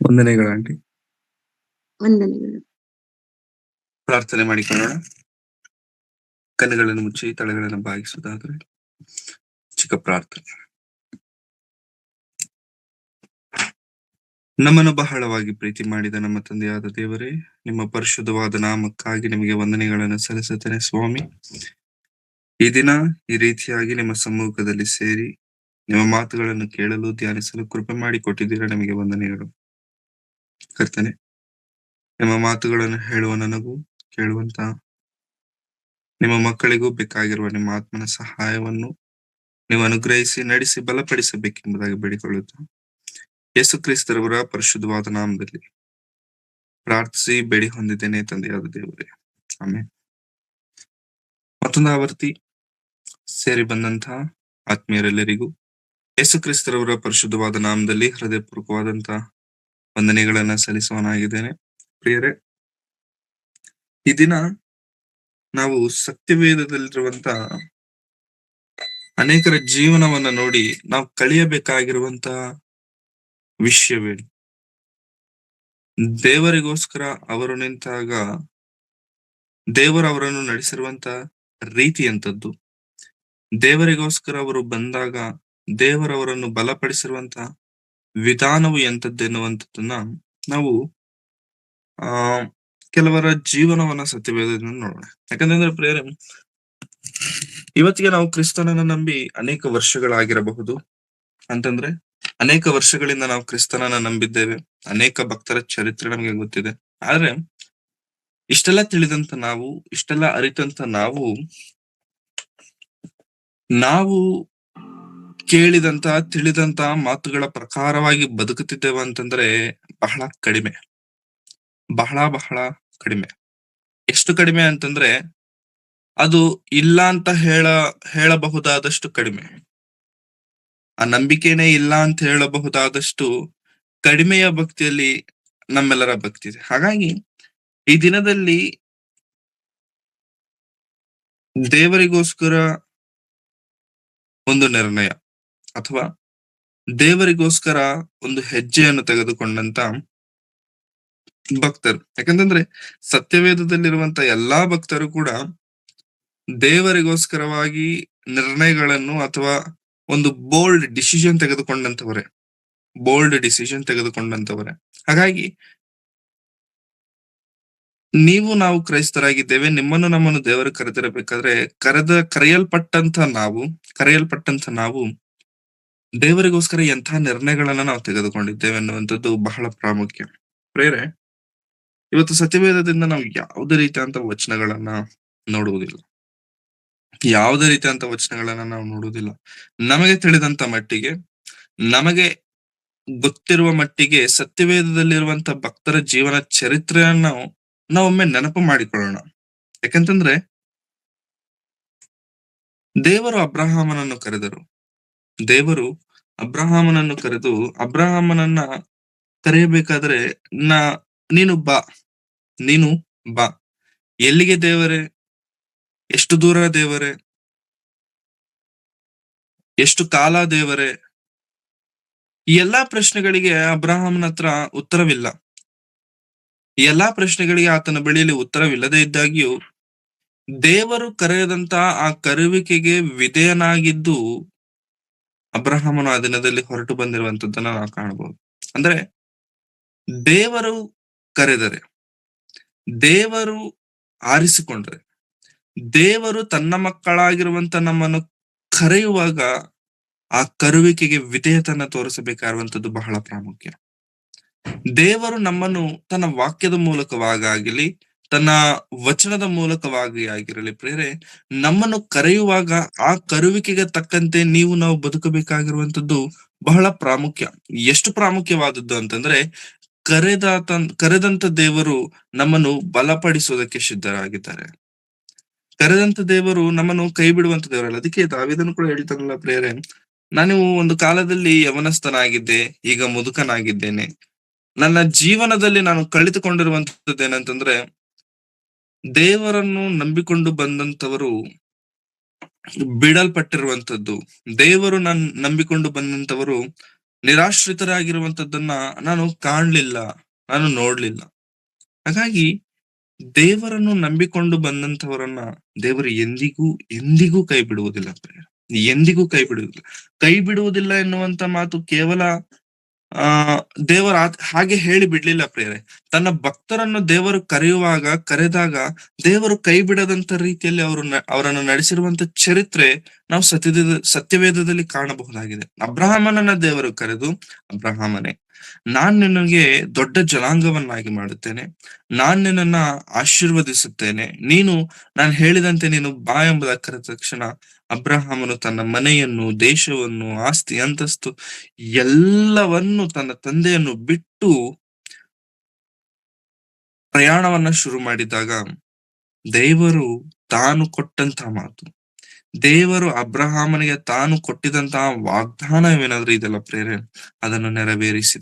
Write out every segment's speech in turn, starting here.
ವಂದನೆಗಳು ಆಂಟಿ. ವಂದನೆಗಳು. ಪ್ರಾರ್ಥನೆ ಮಾಡಿಕೊಳ್ಳೋಣ. ಕಣ್ಣುಗಳನ್ನು ಮುಚ್ಚಿ ತಲೆಗಳನ್ನು ಬಾಗಿಸುವುದಾದ್ರೆ ಚಿಕ್ಕ ಪ್ರಾರ್ಥನೆ. ನಮ್ಮನ್ನು ಬಹಳವಾಗಿ ಪ್ರೀತಿ ಮಾಡಿದ ನಮ್ಮ ತಂದೆಯಾದ ದೇವರೇ, ನಿಮ್ಮ ಪರಿಶುದ್ಧವಾದ ನಾಮಕ್ಕಾಗಿ ನಿಮಗೆ ವಂದನೆಗಳನ್ನು ಸಲ್ಲಿಸುತ್ತೇನೆ ಸ್ವಾಮಿ. ಈ ದಿನ ಈ ರೀತಿಯಾಗಿ ನಿಮ್ಮ ಸಮ್ಮುಖದಲ್ಲಿ ಸೇರಿ ನಿಮ್ಮ ಮಾತುಗಳನ್ನು ಕೇಳಲು ಧ್ಯಾನಿಸಲು ಕೃಪೆ ಮಾಡಿ ಕೊಟ್ಟಿದ್ದೀರಾ, ನಿಮಗೆ ವಂದನೆಗಳು ಕರ್ತನೆ. ನಿಮ್ಮ ಮಾತುಗಳನ್ನು ಹೇಳುವ ನನಗೂ ಕೇಳುವಂತ ನಿಮ್ಮ ಮಕ್ಕಳಿಗೂ ಬೇಕಾಗಿರುವ ನಿಮ್ಮ ಆತ್ಮನ ಸಹಾಯವನ್ನು ನೀವು ಅನುಗ್ರಹಿಸಿ ನಡೆಸಿ ಬಲಪಡಿಸಬೇಕೆಂಬುದಾಗಿ ಬೇಡಿಕೊಳ್ಳುತ್ತಾ ಯೇಸು ಕ್ರಿಸ್ತರವರ ಪರಿಶುದ್ಧವಾದ ನಾಮದಲ್ಲಿ ಪ್ರಾರ್ಥಿಸಿ ಬೇಡಿ ಹೊಂದಿದ್ದೇನೆ ತಂದೆಯಾದ ದೇವರೇ, ಆಮೇಲೆ. ಮತ್ತೊಂದು ಆವರ್ತಿ ಸೇರಿ ಬಂದಂತಹ ಆತ್ಮೀಯರೆಲ್ಲರಿಗೂ ಯೇಸು ಕ್ರಿಸ್ತರವರ ಪರಿಶುದ್ಧವಾದ ನಾಮದಲ್ಲಿ ಹೃದಯಪೂರ್ವಕವಾದಂತಹ ವಂದನೆಗಳನ್ನ ಸಲ್ಲಿಸುವನಾಗಿದ್ದೇನೆ. ಪ್ರಿಯರೇ, ಈ ದಿನ ನಾವು ಸತ್ಯವೇದದಲ್ಲಿರುವಂತ ಅನೇಕರ ಜೀವನವನ್ನ ನೋಡಿ ನಾವು ಕಲಿಯಬೇಕಾಗಿರುವಂತ ವಿಷಯವೇನು? ದೇವರಿಗೋಸ್ಕರ ಅವರು ನಿಂತಾಗ ದೇವರು ಅವರನ್ನು ನಡೆಸಿರುವಂತ ರೀತಿ ಎಂತದ್ದು, ದೇವರಿಗೋಸ್ಕರ ಅವರು ಬಂದಾಗ ದೇವರವರನ್ನು ಬಲಪಡಿಸಿರುವಂತ ವಿಧಾನವು ಎಂತದ್ದೆನ್ನುವಂಥದ್ದನ್ನ ನಾವು ಕೆಲವರ ಜೀವನವನ್ನ ಸತ್ಯವೇದದಿಂದ ನೋಡೋಣ. ಯಾಕಂತಂದ್ರೆ ಪ್ರೇರೆ, ಇವತ್ತಿಗೆ ನಾವು ಕ್ರಿಸ್ತನನ್ನ ನಂಬಿ ಅನೇಕ ವರ್ಷಗಳಾಗಿರಬಹುದು. ಅಂತಂದ್ರೆ ಅನೇಕ ವರ್ಷಗಳಿಂದ ನಾವು ಕ್ರಿಸ್ತನನ್ನ ನಂಬಿದ್ದೇವೆ, ಅನೇಕ ಭಕ್ತರ ಚರಿತ್ರೆ ನಮಗೆ ಗೊತ್ತಿದೆ. ಆದ್ರೆ ಇಷ್ಟೆಲ್ಲ ತಿಳಿದಂತ ನಾವು, ಇಷ್ಟೆಲ್ಲ ಅರಿತಂತ ನಾವು ಕೇಳಿದಂತ ತಿಳಿದಂತ ಮಾತುಗಳ ಪ್ರಕಾರವಾಗಿ ಬದುಕುತ್ತಿದ್ದೇವೆ ಅಂತಂದ್ರೆ ಬಹಳ ಕಡಿಮೆ, ಬಹಳ ಕಡಿಮೆ. ಎಷ್ಟು ಕಡಿಮೆ ಅಂತಂದ್ರೆ ಅದು ಇಲ್ಲ ಅಂತ ಹೇಳಬಹುದಾದಷ್ಟು ಕಡಿಮೆ. ಆ ನಂಬಿಕೆನೇ ಇಲ್ಲ ಅಂತ ಹೇಳಬಹುದಾದಷ್ಟು ಕಡಿಮೆಯ ಭಕ್ತಿಯಲ್ಲಿ ನಮ್ಮೆಲ್ಲರ ಭಕ್ತಿ ಇದೆ. ಹಾಗಾಗಿ ಈ ದಿನದಲ್ಲಿ ದೇವರಿಗೋಸ್ಕರ ಒಂದು ನಿರ್ಣಯ ಅಥವಾ ದೇವರಿಗೋಸ್ಕರ ಒಂದು ಹೆಜ್ಜೆಯನ್ನು ತೆಗೆದುಕೊಂಡಂತ ಭಕ್ತರು, ಯಾಕಂತಂದ್ರೆ ಸತ್ಯವೇದದಲ್ಲಿರುವಂತ ಎಲ್ಲಾ ಭಕ್ತರು ಕೂಡ ದೇವರಿಗೋಸ್ಕರವಾಗಿ ನಿರ್ಣಯಗಳನ್ನು ಅಥವಾ ಒಂದು ಬೋಲ್ಡ್ ಡಿಸಿಷನ್ ತೆಗೆದುಕೊಂಡಂತವರೇ. ಹಾಗಾಗಿ ನಾವು ಕ್ರೈಸ್ತರಾಗಿದ್ದೇವೆ. ನಮ್ಮನ್ನು ದೇವರು ಕರೆದಿರಬೇಕಾದ್ರೆ ಕರೆಯಲ್ಪಟ್ಟಂತ ನಾವು ದೇವರಿಗೋಸ್ಕರ ಎಂಥ ನಿರ್ಣಯಗಳನ್ನ ನಾವು ತೆಗೆದುಕೊಂಡಿದ್ದೇವೆ ಅನ್ನುವಂಥದ್ದು ಬಹಳ ಪ್ರಾಮುಖ್ಯ. ಪ್ರೇರೆ, ಇವತ್ತು ಸತ್ಯವೇದದಿಂದ ನಾವು ಯಾವುದೇ ರೀತಿಯಂತ ವಚನಗಳನ್ನ ನೋಡುವುದಿಲ್ಲ, ನಮಗೆ ತಿಳಿದಂತ ಮಟ್ಟಿಗೆ, ನಮಗೆ ಗೊತ್ತಿರುವ ಮಟ್ಟಿಗೆ ಸತ್ಯವೇದದಲ್ಲಿರುವಂತ ಭಕ್ತರ ಜೀವನ ಚರಿತ್ರೆಯನ್ನು ನಾವೊಮ್ಮೆ ನೆನಪು ಮಾಡಿಕೊಳ್ಳೋಣ. ಯಾಕಂತಂದ್ರೆ ದೇವರು ಅಬ್ರಹಾಮನನ್ನು ಕರೆದು ಅಬ್ರಹಾಮನನ್ನ ಕರೆಯಬೇಕಾದ್ರೆ ನೀನು ಬಾ. ಎಲ್ಲಿಗೆ ದೇವರೇ? ಎಷ್ಟು ದೂರ ದೇವರೇ? ಎಷ್ಟು ಕಾಲ ದೇವರೇ? ಈ ಎಲ್ಲಾ ಪ್ರಶ್ನೆಗಳಿಗೆ ಅಬ್ರಹಾಮನ ಹತ್ರ ಉತ್ತರವಿಲ್ಲ. ಈ ಎಲ್ಲಾ ಪ್ರಶ್ನೆಗಳಿಗೆ ಆತನ ಬಳಿಯಲ್ಲಿ ಉತ್ತರವಿಲ್ಲದೆ ಇದ್ದಾಗ್ಯೂ ದೇವರು ಕರೆಯದಂತ ಆ ಕರೆಯುವಿಕೆಗೆ ವಿಧೇಯನಾಗಿದ್ದು ಅಬ್ರಹಾಮನು ಆ ದಿನದಲ್ಲಿ ಹೊರಟು ಬಂದಿರುವಂತದ್ದನ್ನ ನಾವು ಕಾಣಬಹುದು. ಅಂದ್ರೆ ದೇವರು ಕರೆದರೆ, ದೇವರು ಆರಿಸಿಕೊಂಡ್ರೆ, ದೇವರು ತನ್ನ ಮಕ್ಕಳಾಗಿರುವಂತ ನಮ್ಮನ್ನು ಕರೆಯುವಾಗ ಆ ಕರುವಿಕೆಗೆ ವಿಧೇಯತನ ತೋರಿಸಬೇಕಾಗಿರುವಂತದ್ದು ಬಹಳ ಪ್ರಾಮುಖ್ಯ. ದೇವರು ನಮ್ಮನ್ನು ತನ್ನ ವಾಕ್ಯದ ಮೂಲಕವಾಗಲಿ ತನ್ನ ವಚನದ ಮೂಲಕವಾಗಿ ಆಗಿರಲಿ ಪ್ರೇರೆ, ನಮ್ಮನ್ನು ಕರೆಯುವಾಗ ಆ ಕರುವಿಕೆಗೆ ತಕ್ಕಂತೆ ನಾವು ಬದುಕಬೇಕಾಗಿರುವಂತದ್ದು ಬಹಳ ಪ್ರಾಮುಖ್ಯ. ಎಷ್ಟು ಪ್ರಾಮುಖ್ಯವಾದದ್ದು ಅಂತಂದ್ರೆ ಕರೆದಂತ ದೇವರು ನಮ್ಮನ್ನು ಬಲಪಡಿಸುವುದಕ್ಕೆ ಸಿದ್ಧರಾಗಿದ್ದಾರೆ. ಕರೆದಂತ ದೇವರು ನಮ್ಮನ್ನು ಕೈ ಬಿಡುವಂತ ದೇವರಲ್ಲ. ಅದಕ್ಕೆ ದಾವೀದನು ಕೂಡ ಹೇಳ್ತಾನಲ್ಲ ಪ್ರೇರೆ, ನಾನು ಒಂದು ಕಾಲದಲ್ಲಿ ಯವನಸ್ಥನಾಗಿದ್ದೆ, ಈಗ ಮುದುಕನಾಗಿದ್ದೇನೆ. ನನ್ನ ಜೀವನದಲ್ಲಿ ನಾನು ಕಲಿತುಕೊಂಡಿರುವಂತದ್ದೇನಂತಂದ್ರೆ, ದೇವರನ್ನು ನಂಬಿಕೊಂಡು ಬಂದಂತವರು ಬಿಡಲ್ಪಟ್ಟಿರುವಂತದ್ದು, ದೇವರು ನಂಬಿಕೊಂಡು ಬಂದಂತವರು ನಿರಾಶ್ರಿತರಾಗಿರುವಂತದ್ದನ್ನ ನಾನು ಕಾಣ್ಲಿಲ್ಲ, ನಾನು ನೋಡ್ಲಿಲ್ಲ. ಹಾಗಾಗಿ ದೇವರನ್ನು ನಂಬಿಕೊಂಡು ಬಂದಂತವರನ್ನ ದೇವರು ಎಂದಿಗೂ ಎಂದಿಗೂ ಕೈ ಬಿಡುವುದಿಲ್ಲ ಪ್ರಿಯರೇ. ಎಂದಿಗೂ ಕೈ ಬಿಡುವುದಿಲ್ಲ. ಕೈ ಬಿಡುವುದಿಲ್ಲ ಎನ್ನುವಂತ ಮಾತು ಕೇವಲ ಆ ದೇವರು ಹಾಗೆ ಹೇಳಿ ಬಿಡ್ಲಿಲ್ಲ ಪ್ರಿಯರೇ. ತನ್ನ ಭಕ್ತರನ್ನು ದೇವರು ಕರೆದಾಗ ದೇವರು ಕೈ ಬಿಡದಂತ ರೀತಿಯಲ್ಲಿ ಅವರನ್ನು ನಡೆಸಿರುವಂತ ಚರಿತ್ರೆ ನಾವು ಸತ್ಯವೇದದಲ್ಲಿ ಕಾಣಬಹುದಾಗಿದೆ. ಅಬ್ರಹಾಮನನ್ನ ದೇವರು ಕರೆದು, ಅಬ್ರಹಾಮನೇ, ನಾನ್ ನಿನಗೆ ದೊಡ್ಡ ಜನಾಂಗವನ್ನಾಗಿ ಮಾಡುತ್ತೇನೆ, ನಾನ್ ನಿನ್ನನ್ನ ಆಶೀರ್ವದಿಸುತ್ತೇನೆ, ನಾನು ಹೇಳಿದಂತೆ ನೀನು ಬಾ ಎಂಬುದಾಗಿ ಕರೆದ ತಕ್ಷಣ ಅಬ್ರಹಾಮನು ತನ್ನ ಮನೆಯನ್ನು, ದೇಶವನ್ನು, ಆಸ್ತಿ ಅಂತಸ್ತು ಎಲ್ಲವನ್ನು, ತನ್ನ ತಂದೆಯನ್ನು ಬಿಟ್ಟು ಪ್ರಯಾಣವನ್ನ ಶುರು ಮಾಡಿದಾಗ ದೇವರು ತಾನು ಕೊಟ್ಟಂತಹ ಮಾತು, ದೇವರು ಅಬ್ರಹಾಮನಿಗೆ ತಾನು ಕೊಟ್ಟಿದಂತಹ ವಾಗ್ದಾನವೇನಾದ್ರೂ ಇದೆಲ್ಲ ಪ್ರೇರೆ, ಅದನ್ನು ನೆರವೇರಿಸಿ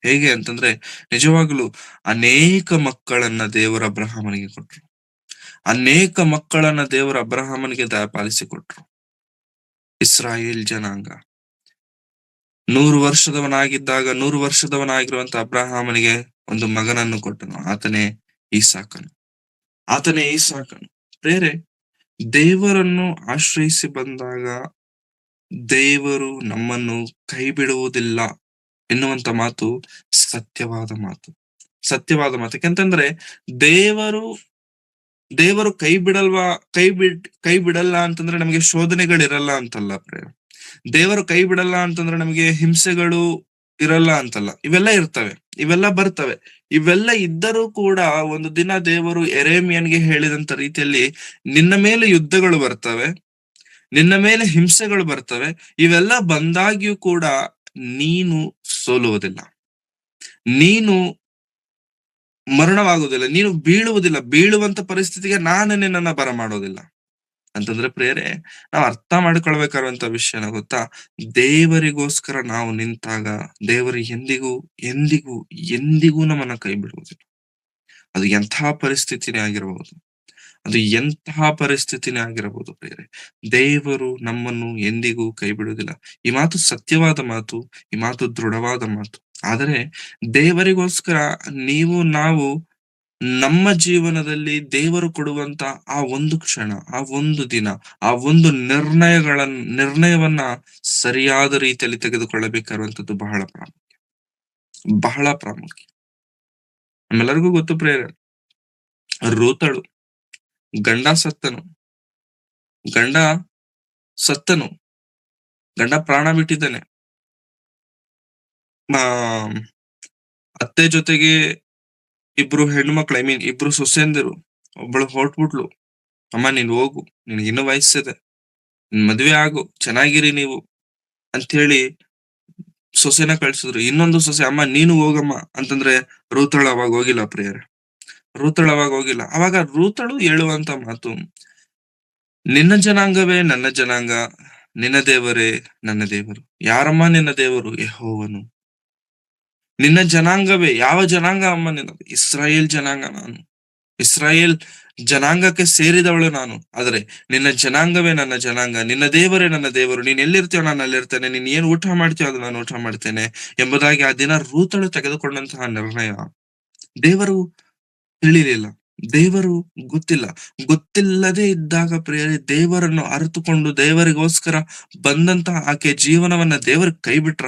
ಹೇಗೆ ಅಂತಂದ್ರೆ, ನಿಜವಾಗ್ಲೂ ಅನೇಕ ಮಕ್ಕಳನ್ನ ದೇವರ ಅಬ್ರಹಾಮನಿಗೆ ಕೊಟ್ರು. ಅನೇಕ ಮಕ್ಕಳನ್ನ ದೇವರ ಅಬ್ರಹಾಮನಿಗೆ ದಯಪಾಲಿಸಿಕೊಟ್ರು. ಇಸ್ರಾಯೇಲ್ ಜನಾಂಗ 100 ವರ್ಷದವನಾಗಿರುವಂತ ಅಬ್ರಹಾಮನಿಗೆ ಒಂದು ಮಗನನ್ನು ಕೊಟ್ಟನು. ಆತನೇ ಈಸಾಕನು. ಪ್ರೇರೆ, ದೇವರನ್ನು ಆಶ್ರಯಿಸಿ ಬಂದಾಗ ದೇವರು ನಮ್ಮನ್ನು ಕೈ ಬಿಡುವುದಿಲ್ಲ ಎನ್ನುವಂತ ಮಾತು ಸತ್ಯವಾದ ಮಾತು. ಯಾಕಂತಂದ್ರೆ ದೇವರು ಕೈ ಬಿಡಲ್ಲ ಅಂತಂದ್ರೆ ನಮಗೆ ಶೋಧನೆಗಳಿರಲ್ಲ ಅಂತಲ್ಲ ಪ್ರೇರೆ. ದೇವರು ಕೈ ಬಿಡಲ್ಲ ಅಂತಂದ್ರೆ ನಮಗೆ ಹಿಂಸೆಗಳು ಇರಲ್ಲ ಅಂತಲ್ಲ. ಇವೆಲ್ಲ ಇರ್ತವೆ, ಇವೆಲ್ಲ ಬರ್ತವೆ. ಇವೆಲ್ಲ ಇದ್ದರೂ ಕೂಡ ಒಂದು ದಿನ ದೇವರು ಯೆರೆಮೀಯನಿಗೆ ಹೇಳಿದಂತ ರೀತಿಯಲ್ಲಿ, ನಿನ್ನ ಮೇಲೆ ಯುದ್ಧಗಳು ಬರ್ತವೆ, ನಿನ್ನ ಮೇಲೆ ಹಿಂಸೆಗಳು ಬರ್ತವೆ. ಇವೆಲ್ಲ ಬಂದಾಗ್ಯೂ ಕೂಡ ನೀನು ಸೋಲುವುದಿಲ್ಲ, ನೀನು ಮರಣವಾಗುವುದಿಲ್ಲ, ನೀನು ಬೀಳುವಂತ ಪರಿಸ್ಥಿತಿಗೆ ನಾನು ನಿನ್ನನ್ನ ಬರಮಾಡೋದಿಲ್ಲ ಅಂತಂದ್ರೆ ಪ್ರೇರೆ, ನಾವು ಅರ್ಥ ಮಾಡ್ಕೊಳ್ಬೇಕಾದಂತ ವಿಷಯನ ಗೊತ್ತಾ? ದೇವರಿಗೋಸ್ಕರ ನಾವು ನಿಂತಾಗ ದೇವರು ಎಂದಿಗೂ ಎಂದಿಗೂ ಎಂದಿಗೂ ನಮ್ಮನ್ನ ಕೈ ಬಿಡುವುದಿಲ್ಲ. ಅದು ಎಂತಹ ಪರಿಸ್ಥಿತಿನೇ ಆಗಿರಬಹುದು ಪ್ರೇರೆ, ದೇವರು ನಮ್ಮನ್ನು ಎಂದಿಗೂ ಕೈ ಬಿಡುವುದಿಲ್ಲ. ಈ ಮಾತು ಸತ್ಯವಾದ ಮಾತು, ಈ ಮಾತು ದೃಢವಾದ ಮಾತು. ಆದರೆ ದೇವರಿಗೋಸ್ಕರ ನಾವು ನಮ್ಮ ಜೀವನದಲ್ಲಿ ದೇವರು ಕೊಡುವಂತ ಆ ಒಂದು ಕ್ಷಣ, ಆ ಒಂದು ದಿನ, ಆ ಒಂದು ನಿರ್ಣಯವನ್ನ ಸರಿಯಾದ ರೀತಿಯಲ್ಲಿ ತೆಗೆದುಕೊಳ್ಳಬೇಕಾಗಿರುವಂತದ್ದು ಬಹಳ ಪ್ರಾಮುಖ್ಯ. ನಮ್ಮೆಲ್ಲರಿಗೂ ಗೊತ್ತು ಪ್ರೇರೆ, ರೂತಳು ಗಂಡ ಸತ್ತನು, ಗಂಡ ಪ್ರಾಣ ಬಿಟ್ಟಿದ್ದಾನೆ. ಅತ್ತೆ ಜೊತೆಗೆ ಇಬ್ರು ಹೆಣ್ಮಕ್ಳು, ಇಬ್ರು ಸೊಸೆಂದಿರು, ಒಬ್ಬಳು ಹೊರಟ್ಬಿಟ್ಲು. ಅಮ್ಮ ನೀನ್ ಹೋಗು, ನಿನಗಿನ್ನೂ ವಯಸ್ಸಿದೆ, ಮದ್ವೆ ಆಗು, ಚೆನ್ನಾಗಿರಿ ನೀವು ಅಂತ ಹೇಳಿ ಸೊಸೆನ ಕಳ್ಸಿದ್ರು. ಇನ್ನೊಂದು ಸೊಸೆ, ಅಮ್ಮ ನೀನು ಹೋಗಮ್ಮ ಅಂತಂದ್ರೆ ರೂತಳು ಅವಾಗ ಹೋಗಿಲ್ಲ ಪ್ರಿಯರೇ. ಅವಾಗ ರೂತಳು ಹೇಳುವಂತ ಮಾತು, ನಿನ್ನ ಜನಾಂಗವೇ ನನ್ನ ಜನಾಂಗ, ನಿನ್ನ ದೇವರೇ ನನ್ನ ದೇವರು. ಯಾರಮ್ಮ ನಿನ್ನ ದೇವರು? ಯೆಹೋವನು. ನಿನ್ನ ಜನಾಂಗವೇ, ಯಾವ ಜನಾಂಗ ಅಮ್ಮ ನಿನ್ನದು? ಇಸ್ರಾಯೇಲ್ ಜನಾಂಗ ನಾನು, ಇಸ್ರಾಯೇಲ್ ಜನಾಂಗಕ್ಕೆ ಸೇರಿದವಳು ನಾನು. ಆದ್ರೆ ನಿನ್ನ ಜನಾಂಗವೇ ನನ್ನ ಜನಾಂಗ, ನಿನ್ನ ದೇವರೇ ನನ್ನ ದೇವರು. ನೀನ್ ಎಲ್ಲಿರ್ತೀಯೋ ನಾನು ಅಲ್ಲಿರ್ತೇನೆ, ನೀನ್ ಏನ್ ಊಟ ಮಾಡ್ತೀಯೋ ಅದು ನಾನು ಊಟ ಮಾಡ್ತೇನೆ ಎಂಬುದಾಗಿ ಆ ದಿನ ರೂತಳು ತೆಗೆದುಕೊಂಡಂತಹ ನಿರ್ಣಯ ದೇವರು ತಿಳಿಲಿಲ್ಲ, ದೇವರು ಗೊತ್ತಿಲ್ಲದೆ ಇದ್ದಾಗ ಪ್ರಿಯರೇ, ದೇವರನ್ನು ಅರಿತುಕೊಂಡು ದೇವರಿಗೋಸ್ಕರ ಬಂದಂತಹ ಆಕೆ ಜೀವನವನ್ನ ದೇವರು ಕೈ ಬಿಟ್ರ,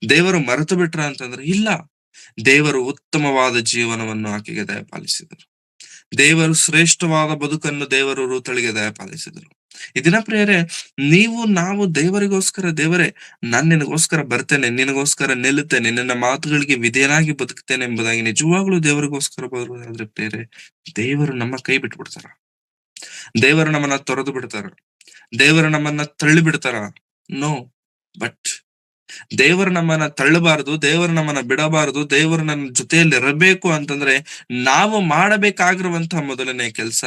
ದೇವರು ಮರೆತು ಬಿಟ್ರ ಅಂತಂದ್ರೆ ಇಲ್ಲ. ದೇವರು ಉತ್ತಮವಾದ ಜೀವನವನ್ನು ಆಕೆಗೆ ದಯಪಾಲಿಸಿದರು. ದೇವರು ಶ್ರೇಷ್ಠವಾದ ಬದುಕನ್ನು ದೇವರು ರೂತಳಿಗೆ ದಯಪಾಲಿಸಿದರು. ಈ ದಿನ ಪ್ರಿಯರೇ, ನಾವು ದೇವರಿಗೋಸ್ಕರ, ದೇವರೇ ನಾನ್ ನಿನಗೋಸ್ಕರ ಬರ್ತೇನೆ, ನಿನಗೋಸ್ಕರ ನಿಲ್ಲುತ್ತೇನೆ, ನಿನ್ನ ಮಾತುಗಳಿಗೆ ವಿಧೇಯನಾಗಿ ಬದುಕ್ತೇನೆ ಎಂಬುದಾಗಿ ನಿಜವಾಗ್ಲೂ ದೇವರಿಗೋಸ್ಕರ ಬರುವುದಾದ್ರೆ ಪ್ರಿಯರೇ, ದೇವರು ನಮ್ಮ ಕೈ ಬಿಟ್ಬಿಡ್ತಾರ, ದೇವರು ನಮ್ಮನ್ನ ತೊರೆದು ಬಿಡ್ತಾರ, ದೇವರು ನಮ್ಮನ್ನ ತಳ್ಳಿ ಬಿಡ್ತಾರ? ನೋ. ಬಟ್ ದೇವರು ನಮ್ಮನ್ನ ತಳ್ಳಬಾರದು, ದೇವರು ನಮ್ಮನ್ನ ಬಿಡಬಾರದು, ದೇವರು ನನ್ನ ಜೊತೆಯಲ್ಲಿ ಇರಬೇಕು ಅಂತಂದ್ರೆ ನಾವು ಮಾಡಬೇಕಾಗಿರುವಂತಹ ಮೊದಲನೇ ಕೆಲಸ,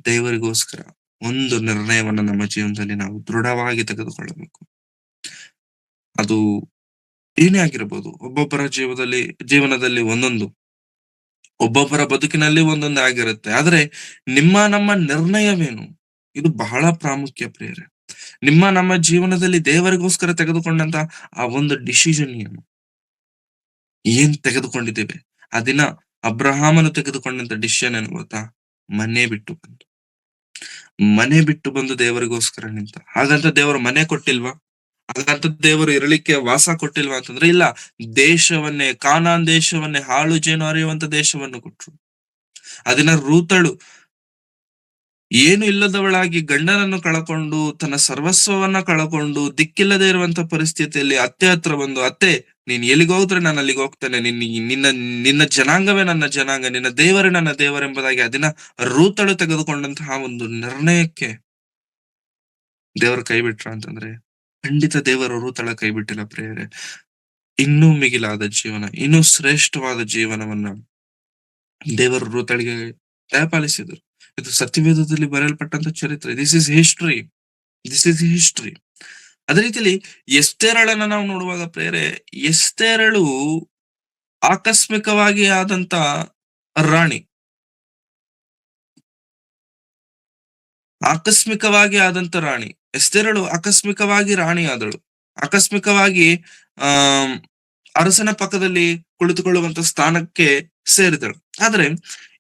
ದೇವರಿಗೋಸ್ಕರ ಒಂದು ನಿರ್ಣಯವನ್ನ ನಮ್ಮ ಜೀವನದಲ್ಲಿ ನಾವು ದೃಢವಾಗಿ ತೆಗೆದುಕೊಳ್ಳಬೇಕು. ಅದು ಏನೇ ಆಗಿರಬಹುದು. ಒಬ್ಬೊಬ್ಬರ ಜೀವನದಲ್ಲಿ ಒಂದೊಂದು, ಒಬ್ಬೊಬ್ಬರ ಬದುಕಿನಲ್ಲಿ ಒಂದೊಂದು ಆಗಿರುತ್ತೆ. ಆದ್ರೆ ನಮ್ಮ ನಿರ್ಣಯವೇನು? ಇದು ಬಹಳ ಪ್ರಾಮುಖ್ಯ ಪ್ರಿಯರೇ. ನಮ್ಮ ಜೀವನದಲ್ಲಿ ದೇವರಿಗೋಸ್ಕರ ತೆಗೆದುಕೊಂಡಂತ ಆ ಒಂದು ಡಿಸಿಷನ್ ಏನ್ ತೆಗೆದುಕೊಂಡಿದ್ದೇವೆ? ಆ ದಿನ ಅಬ್ರಹಾಮನು ತೆಗೆದುಕೊಂಡಂತ ಡಿಸಿಷನ್ ಏನು ಗೊತ್ತಾ? ಮನೆ ಬಿಟ್ಟು ಬಂದು ಮನೆ ಬಿಟ್ಟು ಬಂದು ದೇವರಿಗೋಸ್ಕರ ನಿಂತ. ಹಾಗಂತ ದೇವರು ಮನೆ ಕೊಟ್ಟಿಲ್ವಾ? ಹಾಗಂತ ದೇವರು ಇರಲಿಕ್ಕೆ ವಾಸ ಕೊಟ್ಟಿಲ್ವಾ ಅಂತಂದ್ರೆ ಇಲ್ಲ. ದೇಶವನ್ನೇ, ಕಾನಾನ್ ದೇಶವನ್ನೇ, ಹಾಳು ಜೇನು ಹರಿಯುವಂತ ದೇಶವನ್ನು ಕೊಟ್ರು. ಅದನ್ನ ರೂತಳು ಏನು ಇಲ್ಲದವಳಾಗಿ ಗಂಡನನ್ನು ಕಳಕೊಂಡು, ತನ್ನ ಸರ್ವಸ್ವವನ್ನ ಕಳಕೊಂಡು, ದಿಕ್ಕಿಲ್ಲದೆ ಇರುವಂತ ಪರಿಸ್ಥಿತಿಯಲ್ಲಿ ಅತ್ತೆ ಹತ್ರ ಬಂದು, ಅತ್ತೆ ನೀನ್ ಎಲ್ಲಿಗೆ ಹೋದ್ರೆ ನಾನು ಅಲ್ಲಿಗೆ ಹೋಗ್ತೇನೆ, ನಿನ್ನ ನಿನ್ನ ಜನಾಂಗವೇ ನನ್ನ ಜನಾಂಗ, ನಿನ್ನ ದೇವರೇ ನನ್ನ ದೇವರೆಂಬುದಾಗಿ ಅದನ್ನ ರೂತಳು ತೆಗೆದುಕೊಂಡಂತಹ ಒಂದು ನಿರ್ಣಯಕ್ಕೆ ದೇವರು ಕೈ ಬಿಟ್ರ ಅಂತಂದ್ರೆ ಖಂಡಿತ ದೇವರು ರೂತಳ ಕೈ ಬಿಟ್ಟಿಲ್ಲ ಪ್ರಿಯರೇ. ಇನ್ನೂ ಮಿಗಿಲಾದ ಜೀವನ, ಇನ್ನೂ ಶ್ರೇಷ್ಠವಾದ ಜೀವನವನ್ನ ದೇವರು ರೂತಳಿಗೆ ದಯಪಾಲಿಸಿದರು. ಇದು ಸತ್ಯವೇದದಲ್ಲಿ ಬರೆಯಲ್ಪಟ್ಟಂತ ಚರಿತ್ರೆ. This is history. This is history. ಅದೇ ರೀತಿಯಲ್ಲಿ ಎಸ್ತೇರಳನ್ನ ನಾವು ನೋಡುವಾಗ ಪ್ರೇರೆ, ಎಸ್ತೇರಳು ಆಕಸ್ಮಿಕವಾಗಿ ಆದಂತ ರಾಣಿ. ಆಕಸ್ಮಿಕವಾಗಿ ಆದಂತ ರಾಣಿ. ಎಸ್ತೇರಳು ಆಕಸ್ಮಿಕವಾಗಿ ರಾಣಿ ಆದಳು. ಆಕಸ್ಮಿಕವಾಗಿ ಆ ಅರಸನ ಪಕ್ಕದಲ್ಲಿ ಕುಳಿತುಕೊಳ್ಳುವಂತ ಸ್ಥಾನಕ್ಕೆ ಸೇರಿದಳು. ಆದ್ರೆ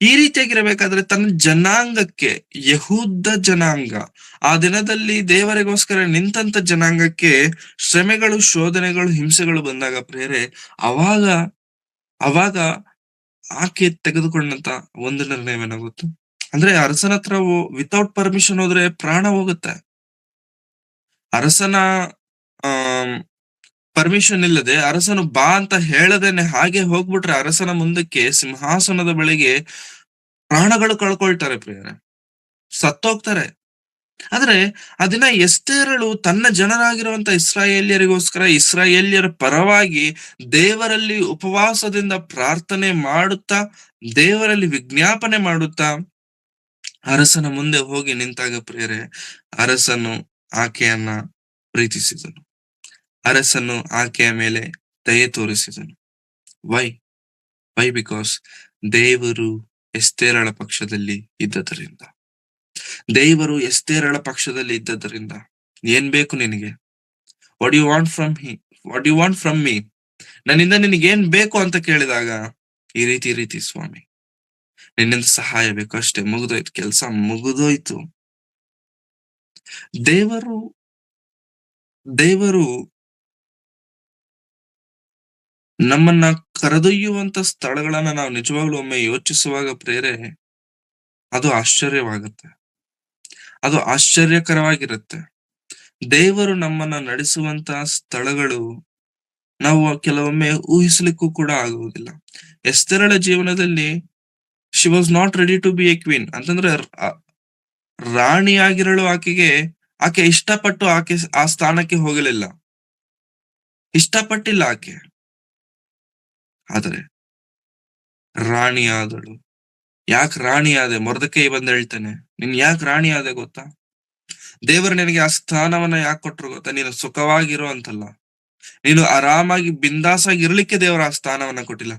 ಈ ರೀತಿಯಾಗಿರಬೇಕಾದ್ರೆ ತನ್ನ ಜನಾಂಗಕ್ಕೆ, ಯಹೂದ ಜನಾಂಗ, ಆ ದಿನದಲ್ಲಿ ದೇವರಿಗೋಸ್ಕರ ನಿಂತಂತ ಜನಾಂಗಕ್ಕೆ ಶ್ರಮೆಗಳು, ಶೋಧನೆಗಳು, ಹಿಂಸೆಗಳು ಬಂದಾಗ ಪ್ರೇರೆ, ಅವಾಗ ಅವಾಗ ಆಕೆ ತೆಗೆದುಕೊಂಡಂತ ಒಂದು ನಿರ್ಣಯವೇನಾಗುತ್ತೆ ಅಂದ್ರೆ, ಅರಸನ ಹತ್ರ ವಿತೌಟ್ ಪರ್ಮಿಷನ್ ಹೋದ್ರೆ ಪ್ರಾಣ ಹೋಗುತ್ತೆ. ಅರಸನ ಆ ಪರ್ಮಿಷನ್ ಇಲ್ಲದೆ, ಅರಸನು ಬಾ ಅಂತ ಹೇಳದೇನೆ ಹಾಗೆ ಹೋಗ್ಬಿಟ್ರೆ ಅರಸನ ಮುಂದಕ್ಕೆ, ಸಿಂಹಾಸನದ ಬಳಿಗೆ ಪ್ರಾಣಗಳು ಕಳ್ಕೊಳ್ತಾರೆ ಪ್ರಿಯರೇ, ಸತ್ತೋಗ್ತಾರೆ. ಆದ್ರೆ ಅದನ್ನ ಎಸ್ತೇರಳು ತನ್ನ ಜನರಾಗಿರುವಂತ ಇಸ್ರಾಯೇಲ್ಯರಿಗೋಸ್ಕರ, ಇಸ್ರಾಯೇಲ್ಯರ ಪರವಾಗಿ ದೇವರಲ್ಲಿ ಉಪವಾಸದಿಂದ ಪ್ರಾರ್ಥನೆ ಮಾಡುತ್ತಾ, ದೇವರಲ್ಲಿ ವಿಜ್ಞಾಪನೆ ಮಾಡುತ್ತಾ ಅರಸನ ಮುಂದೆ ಹೋಗಿ ನಿಂತಾಗ ಪ್ರಿಯರೇ, ಅರಸನು ಆಕೆಯನ್ನ ಪ್ರೀತಿಸಿದನು. ಅರಸನು ಆಕೆಯ ಮೇಲೆ ದಯೆ ತೋರಿಸಿದನು. ವೈ ವೈ ಬಿಕಾಸ್ ದೇವರು ಎಸ್ತೇರಳ ಪಕ್ಷದಲ್ಲಿ ಇದ್ದದರಿಂದ. ದೇವರು ಎಸ್ತೇರಳ ಪಕ್ಷದಲ್ಲಿ ಇದ್ದದರಿಂದ ಏನ್ ಬೇಕು ನಿನಗೆ? What you want from what you want from me? ನನ್ನಿಂದ ನಿನಗೇನ್ ಬೇಕು ಅಂತ ಕೇಳಿದಾಗ, ಈ ರೀತಿ ಸ್ವಾಮಿ, ನಿನ್ನಿಂದ ಸಹಾಯ ಬೇಕು ಅಷ್ಟೇ, ಮುಗಿದೋಯ್ತು, ಕೆಲಸ ಮುಗಿದೋಯ್ತು. ದೇವರು ದೇವರು ನಮ್ಮನ್ನ ಕರೆದೊಯ್ಯುವಂತ ಸ್ಥಳಗಳನ್ನ ನಾವು ನಿಜವಾಗ್ಲೂ ಒಮ್ಮೆ ಯೋಚಿಸುವಾಗ ಪ್ರೇರೆ, ಅದು ಆಶ್ಚರ್ಯವಾಗುತ್ತೆ, ಅದು ಆಶ್ಚರ್ಯಕರವಾಗಿರುತ್ತೆ. ದೇವರು ನಮ್ಮನ್ನ ನಡೆಸುವಂತ ಸ್ಥಳಗಳು ನಾವು ಕೆಲವೊಮ್ಮೆ ಊಹಿಸ್ಲಿಕ್ಕೂ ಕೂಡ ಆಗುವುದಿಲ್ಲ. ಎಸ್ತೇರಳ ಜೀವನದಲ್ಲಿ she was not ready to be a queen ಅಂತಂದ್ರೆ, ರಾಣಿಯಾಗಿರಲು ಆಕೆ ಇಷ್ಟಪಟ್ಟು ಆಕೆ ಆ ಸ್ಥಾನಕ್ಕೆ ಹೋಗಲಿಲ್ಲ, ಇಷ್ಟಪಟ್ಟಿಲ್ಲ ಆಕೆ. ಆದರೆ ರಾಣಿ ಆದಳು. ಯಾಕೆ ರಾಣಿ ಆದೆ? ಮೊರ್ದೆಕೈ ಬಂದು ಹೇಳ್ತಾನೆ, ನೀನ್ ಯಾಕೆ ರಾಣಿ ಆದೆ ಗೊತ್ತಾ? ದೇವರು ನಿನಗೆ ಆ ಸ್ಥಾನವನ್ನ ಯಾಕೆ ಕೊಟ್ರು ಗೊತ್ತಾ? ನೀನು ಸುಖವಾಗಿರೋ ಅಂತಲ್ಲ, ನೀನು ಆರಾಮಾಗಿ ಬಿಂದಾಸಾಗಿ ಇರ್ಲಿಕ್ಕೆ ದೇವರು ಆ ಸ್ಥಾನವನ್ನ ಕೊಟ್ಟಿಲ್ಲ.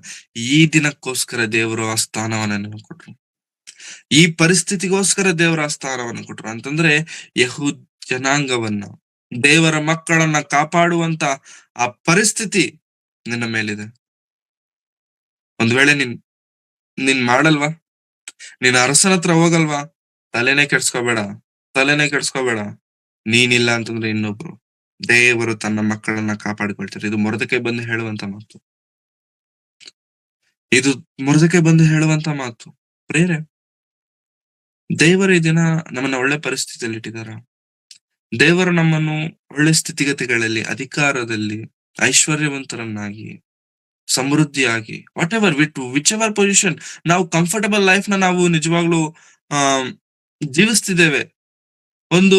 ಈ ದಿನಕ್ಕೋಸ್ಕರ ದೇವರು ಆ ಸ್ಥಾನವನ್ನ ನಿನಗೆ ಕೊಟ್ರು. ಈ ಪರಿಸ್ಥಿತಿಗೋಸ್ಕರ ದೇವರ ಆ ಸ್ಥಾನವನ್ನು ಕೊಟ್ರು. ಅಂತಂದ್ರೆ ಯಹೂದ್ ಜನಾಂಗವನ್ನ, ದೇವರ ಮಕ್ಕಳನ್ನ ಕಾಪಾಡುವಂತ ಆ ಪರಿಸ್ಥಿತಿ ನಿನ್ನ ಮೇಲಿದೆ. ಒಂದ್ ವೇಳೆ ನೀನ್ ಮಾಡಲ್ವಾ? ನೀನ್ ಅರಸನ ಹತ್ರ ಹೋಗಲ್ವಾ? ತಲೆನೇ ಕೆಡ್ಸ್ಕೋಬೇಡ. ನೀನಿಲ್ಲ ಅಂತಂದ್ರೆ ಇನ್ನೊಬ್ರು, ದೇವರು ತನ್ನ ಮಕ್ಕಳನ್ನ ಕಾಪಾಡಿಕೊಳ್ತಾರೆ. ಇದು ಮೊರ್ದೆಕೈ ಬಂದು ಹೇಳುವಂತ ಮಾತು. ಪ್ರೇರೆ, ದೇವರು ಈ ದಿನ ನಮ್ಮನ್ನ ಒಳ್ಳೆ ಪರಿಸ್ಥಿತಿಯಲ್ಲಿ ಇಟ್ಟಿದಾರ. ದೇವರು ನಮ್ಮನ್ನು ಒಳ್ಳೆ ಸ್ಥಿತಿಗತಿಗಳಲ್ಲಿ, ಅಧಿಕಾರದಲ್ಲಿ, ಐಶ್ವರ್ಯವಂತರನ್ನಾಗಿ, ಸಮೃದ್ಧಿಯಾಗಿ, what ever which ever position, ನಾವು ಕಂಫರ್ಟಬಲ್ ಲೈಫ್ ನ ನಾವು ನಿಜವಾಗ್ಲೂ ಆ ಜೀವಿಸ್ತಿದ್ದೇವೆ. ಒಂದು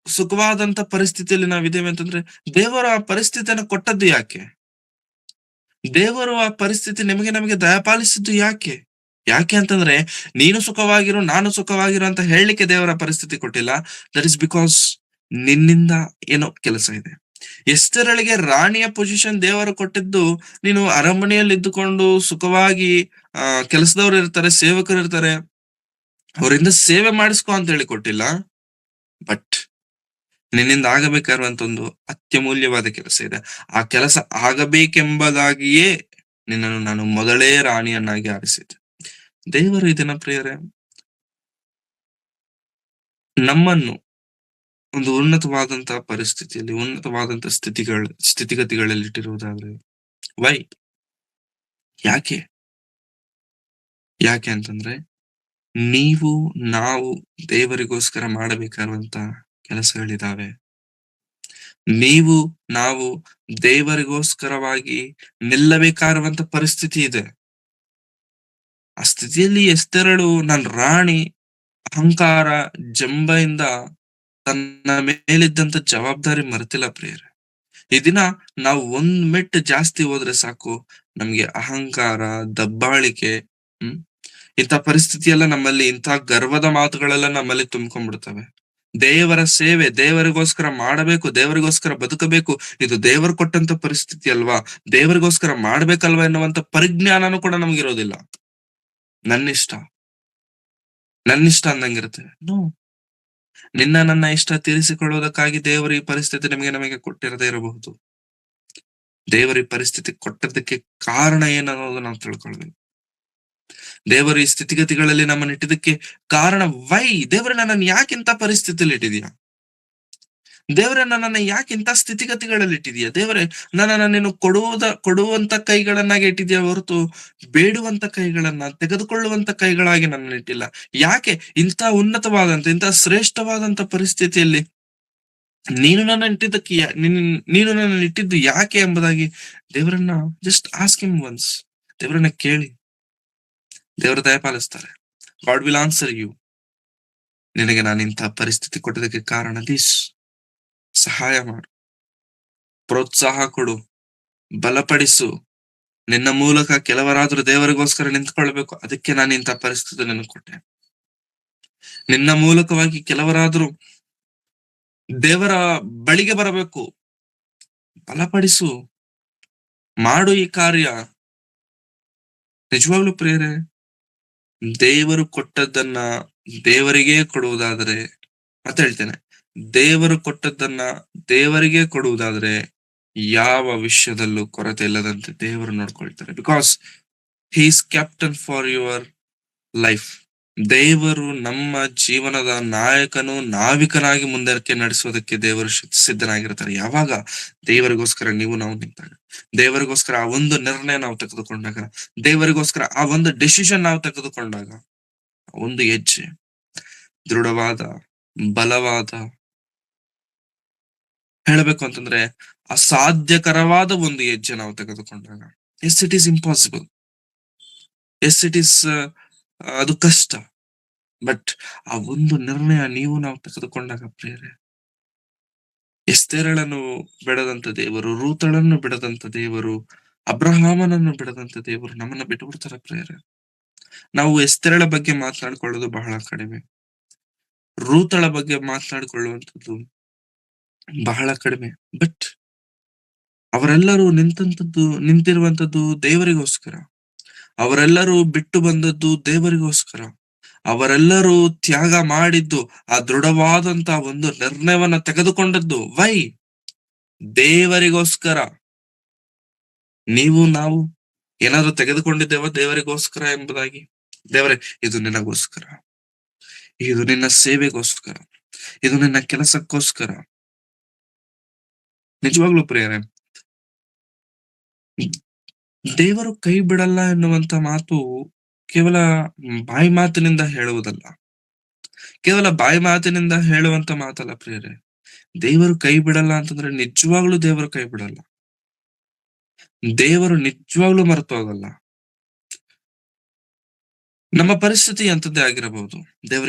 ಸುಖವಾದಂತ ಪರಿಸ್ಥಿತಿಯಲ್ಲಿ ನಾವಿದ್ದೇವೆ ಅಂತಂದ್ರೆ, ದೇವರು ಆ ಪರಿಸ್ಥಿತಿಯನ್ನು ಕೊಟ್ಟದ್ದು ಯಾಕೆ? ದೇವರು ಆ ಪರಿಸ್ಥಿತಿ ನಮಗೆ ದಯಪಾಲಿಸಿದ್ದು ಯಾಕೆ? ಯಾಕೆ ಅಂತಂದ್ರೆ, ನೀನು ಸುಖವಾಗಿರು, ನಾನು ಸುಖವಾಗಿರು ಅಂತ ಹೇಳಲಿಕ್ಕೆ ದೇವರ ಪರಿಸ್ಥಿತಿ ಕೊಟ್ಟಿಲ್ಲ. ದಟ್ ಇಸ್ ಬಿಕಾಸ್ ನಿನ್ನಿಂದ ಏನೋ ಕೆಲಸ ಇದೆ. ಎಸ್ತೇರಳಿಗೆ ರಾಣಿಯ ಪೊಸಿಷನ್ ದೇವರು ಕೊಟ್ಟಿದ್ದು, ನೀನು ಅರಮನೆಯಲ್ಲಿ ಇದ್ದುಕೊಂಡು ಸುಖವಾಗಿ ಕೆಲಸದವ್ರು ಇರ್ತಾರೆ, ಸೇವಕರು ಇರ್ತಾರೆ, ಅವರಿಂದ ಸೇವೆ ಮಾಡಿಸ್ಕೊ ಅಂತ ಹೇಳಿ ಕೊಟ್ಟಿಲ್ಲ. ಬಟ್ ನಿನ್ನಿಂದ ಆಗಬೇಕಾಗಿರುವಂತ ಒಂದು ಅತ್ಯಮೂಲ್ಯವಾದ ಕೆಲಸ ಇದೆ. ಆ ಕೆಲಸ ಆಗಬೇಕೆಂಬುದಾಗಿಯೇ ನಿನ್ನನ್ನು ನಾನು ಮೊದಲೇ ರಾಣಿಯನ್ನಾಗಿ ಆರಿಸಿದ್ದೆ. ದೇವರು ಈ ದಿನ ಪ್ರಿಯರೇ ನಮ್ಮನ್ನು ಒಂದು ಉನ್ನತವಾದಂತಹ ಪರಿಸ್ಥಿತಿಯಲ್ಲಿ, ಉನ್ನತವಾದಂತಹ ಸ್ಥಿತಿಗತಿಗಳಲ್ಲಿ ಇಟ್ಟಿರುವುದಾದ್ರೆ ವೈ? ಯಾಕೆ? ಯಾಕೆ ಅಂತಂದ್ರೆ ನೀವು, ನಾವು ದೇವರಿಗೋಸ್ಕರ ಮಾಡಬೇಕಾಗಿರುವಂತ ಕೆಲಸಗಳಿದಾವೆ. ನೀವು, ನಾವು ದೇವರಿಗೋಸ್ಕರವಾಗಿ ನಿಲ್ಲಬೇಕಾಗಿರುವಂತ ಪರಿಸ್ಥಿತಿ ಇದೆ. ಆ ಸ್ಥಿತಿಯಲ್ಲಿ ಎಸ್ತೇರಳು ನಾನು ರಾಣಿ, ಅಹಂಕಾರ, ಜಂಬದಿಂದ ತನ್ನ ಮೇಲಿದ್ದಂತ ಜವಾಬ್ದಾರಿ ಮರೆತಿಲ್ಲ ಪ್ರಿಯರೇ. ಈ ದಿನ ನಾವು ಒಂದ್ ಮೆಟ್ಟು ಜಾಸ್ತಿ ಹೋದ್ರೆ ಸಾಕು, ನಮ್ಗೆ ಅಹಂಕಾರ, ದಬ್ಬಾಳಿಕೆ, ಹ್ಮ್ ಇಂಥ ಪರಿಸ್ಥಿತಿ ಎಲ್ಲ ನಮ್ಮಲ್ಲಿ, ಇಂಥ ಗರ್ವದ ಮಾತುಗಳೆಲ್ಲ ನಮ್ಮಲ್ಲಿ ತುಂಬ್ಕೊಂಡ್ಬಿಡ್ತವೆ. ದೇವರ ಸೇವೆ, ದೇವರಿಗೋಸ್ಕರ ಮಾಡಬೇಕು, ದೇವರಿಗೋಸ್ಕರ ಬದುಕಬೇಕು, ಇದು ದೇವರು ಕೊಟ್ಟಂತ ಪರಿಸ್ಥಿತಿ ಅಲ್ವಾ, ದೇವರಿಗೋಸ್ಕರ ಮಾಡ್ಬೇಕಲ್ವಾ ಎನ್ನುವಂತ ಪರಿಜ್ಞಾನನೂ ಕೂಡ ನಮ್ಗಿರೋದಿಲ್ಲ. ನನ್ನಿಷ್ಟ ನನ್ನಿಷ್ಟ ಅಂದಂಗಿರುತ್ತೆ. ನೋ, ನನ್ನ ಇಷ್ಟ ತೀರಿಸಿಕೊಳ್ಳುವುದಕ್ಕಾಗಿ ದೇವರು ಈ ಪರಿಸ್ಥಿತಿ ನಮಗೆ ಕೊಟ್ಟಿರದೇ ಇರಬಹುದು. ದೇವರು ಈ ಪರಿಸ್ಥಿತಿ ಕೊಟ್ಟದಕ್ಕೆ ಕಾರಣ ಏನನ್ನೋದು ನಾವು ತಿಳ್ಕೊಳ್ಬೇಕು. ದೇವರು ಈ ಸ್ಥಿತಿಗತಿಗಳಲ್ಲಿ ನಮ್ಮನ್ನು ಇಟ್ಟಿದ್ದಕ್ಕೆ ಕಾರಣ ವೈ? ದೇವರೇ ನನ್ನನ್ನು ಯಾಕಿಂತ ಪರಿಸ್ಥಿತಿಯಲ್ಲಿ ಇಟ್ಟಿದ್ಯಾ? ದೇವರೇ ನನ್ನನ್ನು ಯಾಕಿಂತ ಸ್ಥಿತಿಗತಿಗಳಲ್ಲಿ ಇಟ್ಟಿದ್ಯಾ? ದೇವರೇ ನನ್ನನ್ನು ನೀನು ಕೊಡುವಂತ ಕೈಗಳನ್ನಾಗಿ ಇಟ್ಟಿದ್ಯಾ ಹೊರತು ಬೇಡುವಂತ ಕೈಗಳನ್ನ, ತೆಗೆದುಕೊಳ್ಳುವಂತ ಕೈಗಳಾಗಿ ನನ್ನನ್ನು ಇಟ್ಟಿಲ್ಲ. ಯಾಕೆ ಇಂಥ ಉನ್ನತವಾದಂತ, ಇಂಥ ಶ್ರೇಷ್ಠವಾದಂತ ಪರಿಸ್ಥಿತಿಯಲ್ಲಿ ನೀನು ನನ್ನ ಇಟ್ಟಿದ್ದಕ್ಕೆ ನೀನು ನನ್ನ ಇಟ್ಟಿದ್ದು ಯಾಕೆ ಎಂಬುದಾಗಿ ದೇವರನ್ನ ಜಸ್ಟ್ ಆಸ್ಕ್ ಹಿಮ್ ಒನ್ಸ್. ದೇವರನ್ನ ಕೇಳಿ, ದೇವರ ದಯಪಾಲಿಸ್ತಾರೆ. God will answer you. ನಿನಗೆ ನಾನು ಇಂಥ ಪರಿಸ್ಥಿತಿ ಕೊಟ್ಟದಕ್ಕೆ ಕಾರಣ ದಿಸ್. ಸಹಾಯ ಮಾಡು, ಪ್ರೋತ್ಸಾಹ ಕೊಡು, ಬಲಪಡಿಸು. ನಿನ್ನ ಮೂಲಕ ಕೆಲವರಾದ್ರೂ ದೇವರಿಗೋಸ್ಕರ ನಿಂತ್ಕೊಳ್ಬೇಕು, ಅದಕ್ಕೆ ನಾನು ಇಂಥ ಪರಿಸ್ಥಿತಿ ನಿನಗೆ ಕೊಟ್ಟೆ. ನಿನ್ನ ಮೂಲಕವಾಗಿ ಕೆಲವರಾದ್ರೂ ದೇವರ ಬಳಿಗೆ ಬರಬೇಕು, ಬಲಪಡಿಸು, ಮಾಡು ಈ ಕಾರ್ಯ. ನಿಜವಾಗ್ಲೂ ಪ್ರಿಯರೇ, ದೇವರು ಕೊಟ್ಟದ್ದನ್ನ ದೇವರಿಗೇ ಕೊಡುವುದಾದರೆ, ಮತ್ತೆ ಹೇಳ್ತೇನೆ, ದೇವರು ಕೊಟ್ಟದ್ದನ್ನ ದೇವರಿಗೆ ಕೊಡುವುದಾದ್ರೆ ಯಾವ ವಿಷಯದಲ್ಲೂ ಕೊರತೆ ಇಲ್ಲದಂತೆ ದೇವರು ನೋಡ್ಕೊಳ್ತಾರೆ. Because he is captain for your life. ದೇವರು ನಮ್ಮ ಜೀವನದ ನಾಯಕನು, ನಾವಿಕನಾಗಿ ಮುಂದಕ್ಕೆ ನಡೆಸೋದಕ್ಕೆ ದೇವರು ಸಿದ್ಧನಾಗಿರ್ತಾರೆ. ಯಾವಾಗ? ದೇವರಿಗೋಸ್ಕರ ನಾವು ನಿಂತಾಗ, ದೇವರಿಗೋಸ್ಕರ ಆ ಒಂದು ನಿರ್ಣಯ ನಾವು ತೆಗೆದುಕೊಂಡಾಗ, ದೇವರಿಗೋಸ್ಕರ ಆ ಒಂದು ಡಿಸಿಷನ್ ನಾವು ತೆಗೆದುಕೊಂಡಾಗ, ಒಂದು ಹೆಜ್ಜೆ ದೃಢವಾದ, ಬಲವಾದ, ಹೇಳಬೇಕು ಅಂತಂದ್ರೆ ಅಸಾಧ್ಯಕರವಾದ ಒಂದು ಹೆಜ್ಜೆ ನಾವು ತೆಗೆದುಕೊಂಡಾಗ, yes it is impossible, yes it is, ಅದು ಕಷ್ಟ. ಬಟ್ ಆ ಒಂದು ನಿರ್ಣಯ ನಾವು ತೆಗೆದುಕೊಂಡಾಗ ಪ್ರಿಯರೇ, ಎಸ್ತೇರಳನ್ನು ಬಿಡದಂತ ದೇವರು, ರೂತಳನ್ನು ಬಿಡದಂತ ದೇವರು, ಅಬ್ರಹಾಮನನ್ನು ಬಿಡದಂತ ದೇವರು ನಮ್ಮನ್ನ ಬಿಟ್ಟು ಬಿಡ್ತಾರೆ ಪ್ರಿಯರೇ. ನಾವು ಎಸ್ತೇರಳ ಬಗ್ಗೆ ಮಾತನಾಡಿಕೊಳ್ಳೋದು ಬಹಳ ಕಡಿಮೆ, ರೂತಳ ಬಗ್ಗೆ ಮಾತನಾಡಿಕೊಳ್ಳುವಂಥದ್ದು ಬಹಳ ಕಡಿಮೆ. ಬಟ್ ಅವರೆಲ್ಲರೂ ನಿಂತಿರುವಂತದ್ದು ದೇವರಿಗೋಸ್ಕರ. ಅವರೆಲ್ಲರೂ ಬಿಟ್ಟು ಬಂದದ್ದು ದೇವರಿಗೋಸ್ಕರ. ಅವರೆಲ್ಲರೂ ತ್ಯಾಗ ಮಾಡಿದ್ದು, ಆ ದೃಢವಾದಂತ ಒಂದು ನಿರ್ಣಯವನ್ನ ತೆಗೆದುಕೊಂಡದ್ದು ವೈ? ದೇವರಿಗೋಸ್ಕರ. ನಾವು ಏನಾದ್ರೂ ತೆಗೆದುಕೊಂಡಿದ್ದೇವ ದೇವರಿಗೋಸ್ಕರ ಎಂಬುದಾಗಿ? ದೇವರೇ, ಇದು ನಿನಗೋಸ್ಕರ, ಇದು ನಿನ್ನ ಸೇವೆಗೋಸ್ಕರ, ಇದು ನಿನ್ನ ಕೆಲಸಕ್ಕೋಸ್ಕರ. ನಿಜವಾಗ್ಲೂ ಪ್ರಿಯರೇ, ದೇವರು ಕೈ ಬಿಡಲ್ಲ ಎನ್ನುವಂತ ಮಾತು ಕೇವಲ ಬಾಯಿ ಮಾತಿನಿಂದ ಹೇಳುವುದಲ್ಲ, ಕೇವಲ ಬಾಯಿ ಮಾತಿನಿಂದ ಹೇಳುವಂತ ಮಾತಲ್ಲ ಪ್ರಿಯರೇ. ದೇವರು ಕೈ ಬಿಡಲ್ಲ ಅಂತಂದ್ರೆ ನಿಜವಾಗ್ಲೂ ದೇವರು ಕೈ ಬಿಡಲ್ಲ, ದೇವರು ನಿಜವಾಗ್ಲೂ ಮರೆತು ಹೋಗಲ್ಲ. ನಮ್ಮ ಪರಿಸ್ಥಿತಿ ಎಂತದ್ದೇ ಆಗಿರಬಹುದು,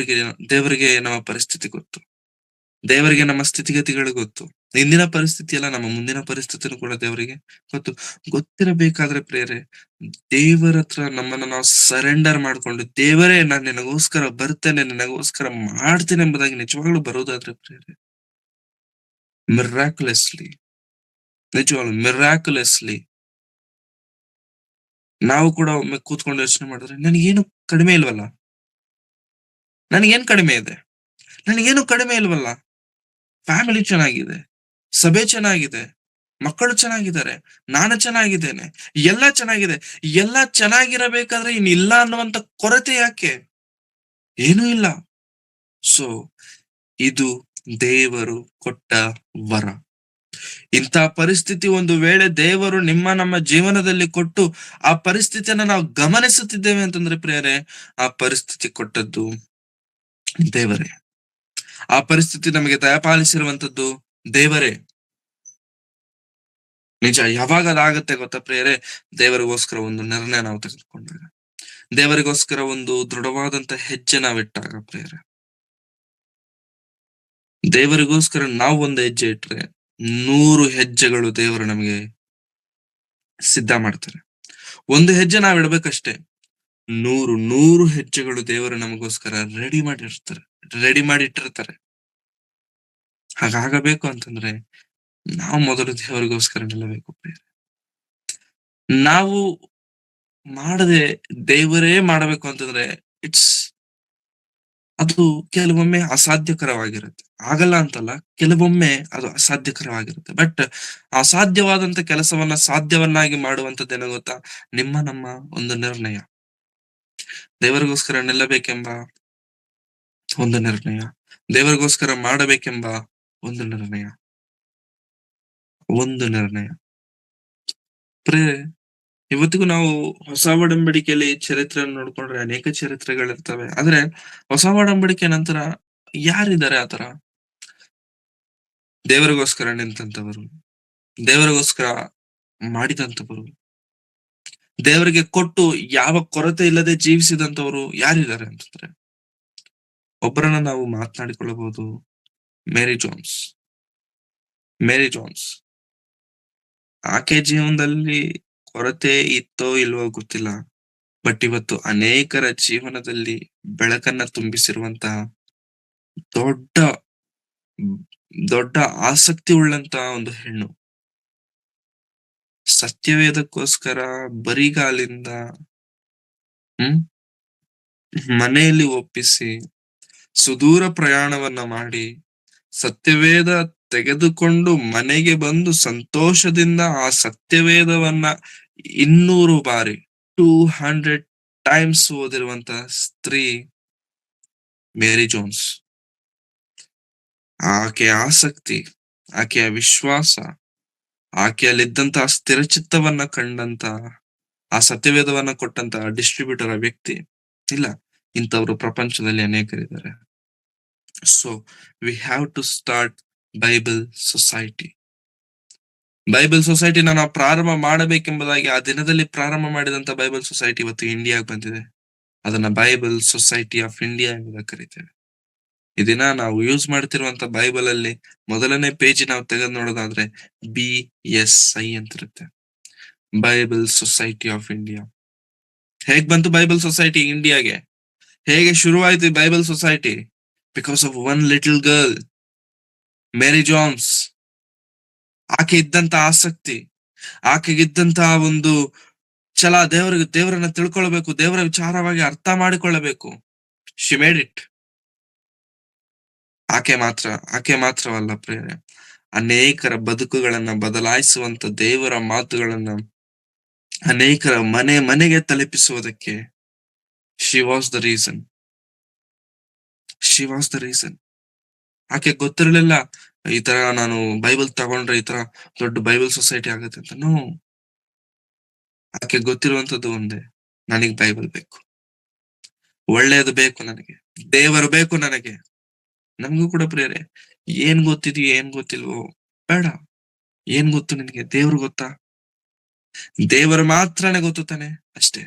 ದೇವರಿಗೆ ನಮ್ಮ ಪರಿಸ್ಥಿತಿ ಗೊತ್ತು, ದೇವರಿಗೆ ನಮ್ಮ ಸ್ಥಿತಿಗತಿಗಳು ಗೊತ್ತು. ಇಂದಿನ ಪರಿಸ್ಥಿತಿ ಅಲ್ಲ, ನಮ್ಮ ಮುಂದಿನ ಪರಿಸ್ಥಿತಿನೂ ಕೂಡ ದೇವರಿಗೆ ಗೊತ್ತಿರಬೇಕಾದ್ರೆ ಪ್ರಿಯರೇ, ದೇವರ ಹತ್ರ ನಮ್ಮನ್ನ ನಾವು ಸರೆಂಡರ್ ಮಾಡ್ಕೊಂಡು, ದೇವರೇ ನಾನು ನಿನಗೋಸ್ಕರ ಬರ್ತೇನೆ, ನಿನಗೋಸ್ಕರ ಮಾಡ್ತೇನೆ ಎಂಬುದಾಗಿ ನಿಜವಾಗ್ಲೂ ಬರೋದಾದ್ರೆ ಪ್ರಿಯರೇ, ಮಿರಾಕ್ಯುಲಸ್ಲಿ, ನಿಜವಾಗ್ಲು ಮಿರಾಕ್ಯುಲಸ್ಲಿ ನಾವು ಕೂಡ ಒಮ್ಮೆ ಕೂತ್ಕೊಂಡು ಯೋಚನೆ ಮಾಡಿದ್ರೆ, ನನಗೇನು ಕಡಿಮೆ ಇಲ್ವಲ್ಲ, ನನಗೇನ್ ಕಡಿಮೆ ಇದೆ, ನನಗೇನು ಕಡಿಮೆ ಇಲ್ವಲ್ಲ, ಫ್ಯಾಮಿಲಿ ಚೆನ್ನಾಗಿದೆ, ಸಭೆ ಚೆನ್ನಾಗಿದೆ, ಮಕ್ಕಳು ಚೆನ್ನಾಗಿದ್ದಾರೆ, ನಾನು ಚೆನ್ನಾಗಿದ್ದೇನೆ, ಎಲ್ಲ ಚೆನ್ನಾಗಿದೆ. ಎಲ್ಲ ಚೆನ್ನಾಗಿರಬೇಕಾದ್ರೆ ಇನ್ನಿಲ್ಲ ಅನ್ನುವಂತ ಕೊರತೆ ಯಾಕೆ? ಏನೂ ಇಲ್ಲ. ಸೊ ಇದು ದೇವರು ಕೊಟ್ಟ ವರ. ಇಂಥ ಪರಿಸ್ಥಿತಿ ಒಂದು ವೇಳೆ ದೇವರು ನಮ್ಮ ಜೀವನದಲ್ಲಿ ಕೊಟ್ಟು ಆ ಪರಿಸ್ಥಿತಿಯನ್ನ ನಾವು ಗಮನಿಸುತ್ತಿದ್ದೇವೆ ಅಂತಂದ್ರೆ ಪ್ರಿಯರೇ, ಆ ಪರಿಸ್ಥಿತಿ ಕೊಟ್ಟದ್ದು ದೇವರೇ. ಆ ಪರಿಸ್ಥಿತಿ ನಮಗೆ ದಯಪಾಲಿಸಿರುವಂತದ್ದು ದೇವರೇ. ನಿಜ. ಯಾವಾಗ ಅದಾಗತ್ತೆ ಗೊತ್ತಾ ಪ್ರಿಯರೇ? ದೇವರಿಗೋಸ್ಕರ ಒಂದು ನಿರ್ಣಯ ನಾವು ತೆಗೆದುಕೊಂಡಾಗ, ದೇವರಿಗೋಸ್ಕರ ಒಂದು ದೃಢವಾದಂತ ಹೆಜ್ಜೆ ನಾವಿಟ್ಟಾಗ ಪ್ರಿಯರೇ, ದೇವರಿಗೋಸ್ಕರ ನಾವು ಒಂದು ಹೆಜ್ಜೆ ಇಟ್ರೆ 100 ಹೆಜ್ಜೆಗಳು ದೇವರು ನಮಗೆ ಸಿದ್ಧ ಮಾಡ್ತಾರೆ. ಒಂದು ಹೆಜ್ಜೆ ನಾವ್ ಇಡ್ಬೇಕಷ್ಟೇ, 100 ಹೆಜ್ಜೆಗಳು ದೇವರು ನಮಗೋಸ್ಕರ ರೆಡಿ ಮಾಡಿ ಇಟ್ಟಿರ್ತಾರೆ. ಹಾಗಾಗಬೇಕು ಅಂತಂದ್ರೆ ನಾವು ಮೊದಲು ದೇವರಿಗೋಸ್ಕರ ನಿಲ್ಲಬೇಕು ಪ್ರಿಯರೇ. ನಾವು ಮಾಡದೆ ದೇವರೇ ಮಾಡಬೇಕು ಅಂತಂದ್ರೆ ಅದು ಕೆಲವೊಮ್ಮೆ ಅಸಾಧ್ಯಕರವಾಗಿರುತ್ತೆ. ಆಗಲ್ಲ ಅಂತಲ್ಲ, ಕೆಲವೊಮ್ಮೆ ಅದು ಅಸಾಧ್ಯಕರವಾಗಿರುತ್ತೆ. ಬಟ್ ಅಸಾಧ್ಯವಾದಂತ ಕೆಲಸವನ್ನ ಸಾಧ್ಯವನ್ನಾಗಿ ಮಾಡುವಂತದ್ದೇನು ಗೊತ್ತಾ? ನಮ್ಮ ಒಂದು ನಿರ್ಣಯ. ದೇವರಿಗೋಸ್ಕರ ನಿಲ್ಲಬೇಕೆಂಬ ಒಂದು ನಿರ್ಣಯ, ದೇವರಿಗೋಸ್ಕರ ಮಾಡಬೇಕೆಂಬ ಒಂದು ನಿರ್ಣಯ, ಒಂದು ನಿರ್ಣಯ. ಪ್ರಿಯರೇ, ಇವತ್ತಿಗೂ ನಾವು ಹೊಸ ಒಡಂಬಡಿಕೆಯಲ್ಲಿ ಚರಿತ್ರೆಯನ್ನು ನೋಡ್ಕೊಂಡ್ರೆ ಅನೇಕ ಚರಿತ್ರೆಗಳಿರ್ತವೆ. ಆದ್ರೆ ಹೊಸ ಒಡಂಬಡಿಕೆ ನಂತರ ಯಾರಿದ್ದಾರೆ ಆತರ? ದೇವರಿಗೋಸ್ಕರ ನಿಂತಂತವರು, ದೇವರಿಗೋಸ್ಕರ ಮಾಡಿದಂತವರು, ದೇವರಿಗೆ ಕೊಟ್ಟು ಯಾವ ಕೊರತೆ ಇಲ್ಲದೆ ಜೀವಿಸಿದಂತವರು ಯಾರಿದ್ದಾರೆ ಅಂತಂದ್ರೆ, ಒಬ್ಬರನ್ನ ನಾವು ಮಾತನಾಡಿಕೊಳ್ಳಬಹುದು. ಮೇರಿ ಜೋನ್ಸ್. ಮೇರಿ ಜೋನ್ಸ್ ಆಕೆ ಜೀವನದಲ್ಲಿ ಕೊರತೆ ಇತ್ತೋ ಇಲ್ವೋ ಗೊತ್ತಿಲ್ಲ. ಬಟ್ ಇವತ್ತು ಅನೇಕರ ಜೀವನದಲ್ಲಿ ಬೆಳಕನ್ನ ತುಂಬಿಸಿರುವಂತಹ ದೊಡ್ಡ ದೊಡ್ಡ ಆಸಕ್ತಿ ಉಳ್ಳಂತ ಒಂದು ಹೆಣ್ಣು. ಸತ್ಯವೇದಕ್ಕೋಸ್ಕರ ಬರಿಗಾಲಿಂದ ಹ್ಮ್ ಮನೆಯಲ್ಲಿ ಒಪ್ಪಿಸಿ ಸುದೂರ ಪ್ರಯಾಣವನ್ನ ಮಾಡಿ ಸತ್ಯವೇದ ತೆಗೆದುಕೊಂಡು ಮನೆಗೆ ಬಂದು ಸಂತೋಷದಿಂದ ಆ ಸತ್ಯವೇದವನ್ನ 200 ಬಾರಿ 200 ಟೈಮ್ಸ್ ಓದಿರುವಂತ ಸ್ತ್ರೀ ಮೇರಿ ಜೋನ್ಸ್. ಆಕೆಯ ಆಸಕ್ತಿ, ಆಕೆಯ ವಿಶ್ವಾಸ, ಆಕೆಯಲ್ಲಿದ್ದಂತಹ ಸ್ಥಿರಚಿತ್ತವನ್ನ ಕಂಡಂತ, ಆ ಸತ್ಯವೇದವನ್ನ ಕೊಟ್ಟಂತ ಡಿಸ್ಟ್ರಿಬ್ಯೂಟರ್ ವ್ಯಕ್ತಿ ಇಲ್ಲ, ಇಂಥವ್ರು ಪ್ರಪಂಚದಲ್ಲಿ ಅನೇಕರಿದ್ದಾರೆ. So we have to start Bible society. Bible ಸೊಸೈಟಿನ ನಾವು ಪ್ರಾರಂಭ ಮಾಡಬೇಕೆಂಬುದಾಗಿ ಆ ದಿನದಲ್ಲಿ ಪ್ರಾರಂಭ ಮಾಡಿದಂತ ಬೈಬಲ್ ಸೊಸೈಟಿ ಇವತ್ತು ಇಂಡಿಯಾಗೆ ಬಂದಿದೆ. ಅದನ್ನ ಬೈಬಲ್ ಸೊಸೈಟಿ ಆಫ್ ಇಂಡಿಯಾ ಎಂಬುದಾಗಿ ಕರೀತೇವೆ. ಈ ದಿನ ನಾವು ಯೂಸ್ ಮಾಡ್ತಿರುವಂತ ಬೈಬಲ್ ಅಲ್ಲಿ ಮೊದಲನೇ ಪೇಜ್ ನಾವು ತೆಗೆದು ನೋಡೋದಾದ್ರೆ BSI ಅಂತಿರುತ್ತೆ, ಬೈಬಲ್ ಸೊಸೈಟಿ ಆಫ್ ಇಂಡಿಯಾ. ಹೇಗ್ ಬಂತು ಬೈಬಲ್ ಸೊಸೈಟಿ ಇಂಡಿಯಾಗೆ? ಹೇಗೆ ಶುರುವಾಯ್ತು Bible society? Because of one little girl, Mary Jones. ಆಕೆ ಇದ್ದಂತ ಆಸಕ್ತಿ, ಆಕೆಗಿದ್ದಂತಹ ಒಂದು ಛಲ, ದೇವರನ್ನ ತಿಳ್ಕೊಳ್ಬೇಕು, ದೇವರ ವಿಚಾರವಾಗಿ ಅರ್ಥ ಮಾಡಿಕೊಳ್ಳಬೇಕು. She made it. ಆಕೆ ಮಾತ್ರವಲ್ಲ ಪ್ರಿಯರೇ, ಅನೇಕರ ಬದುಕುಗಳನ್ನ ಬದಲಾಯಿಸುವಂತ ದೇವರ ಮಾತುಗಳನ್ನ ಅನೇಕರ ಮನೆಗೆ ತಲುಪಿಸುವುದಕ್ಕೆ ಶಿ ವಾಸ್ ದ ರೀಸನ್. ಆಕೆ ಗೊತ್ತಿರಲಿಲ್ಲ ಈ ತರ ನಾನು ಬೈಬಲ್ ತಗೊಂಡ್ರೆ ಈ ತರ ದೊಡ್ಡ ಬೈಬಲ್ ಸೊಸೈಟಿ ಆಗುತ್ತೆ ಅಂತ. ನೋ, ಆಕೆ ಗೊತ್ತಿರುವಂತದ್ದು ಒಂದೇ, ನನಗ್ ಬೈಬಲ್ ಬೇಕು, ಒಳ್ಳೆಯದು ಬೇಕು, ನನಗೆ ದೇವರು ಬೇಕು. ನಮಗೂ ಕೂಡ ಪ್ರಿಯರೇ, ಏನ್ ಗೊತ್ತಿದೆಯೋ ಏನ್ ಗೊತ್ತಿಲ್ವೋ ಬೇಡ. ಏನ್ ಗೊತ್ತು ನಿನಗೆ? ದೇವ್ರು ಗೊತ್ತಾ? ದೇವರು ಮಾತ್ರನೇ ಗೊತ್ತು ತಾನೆ, ಅಷ್ಟೇ.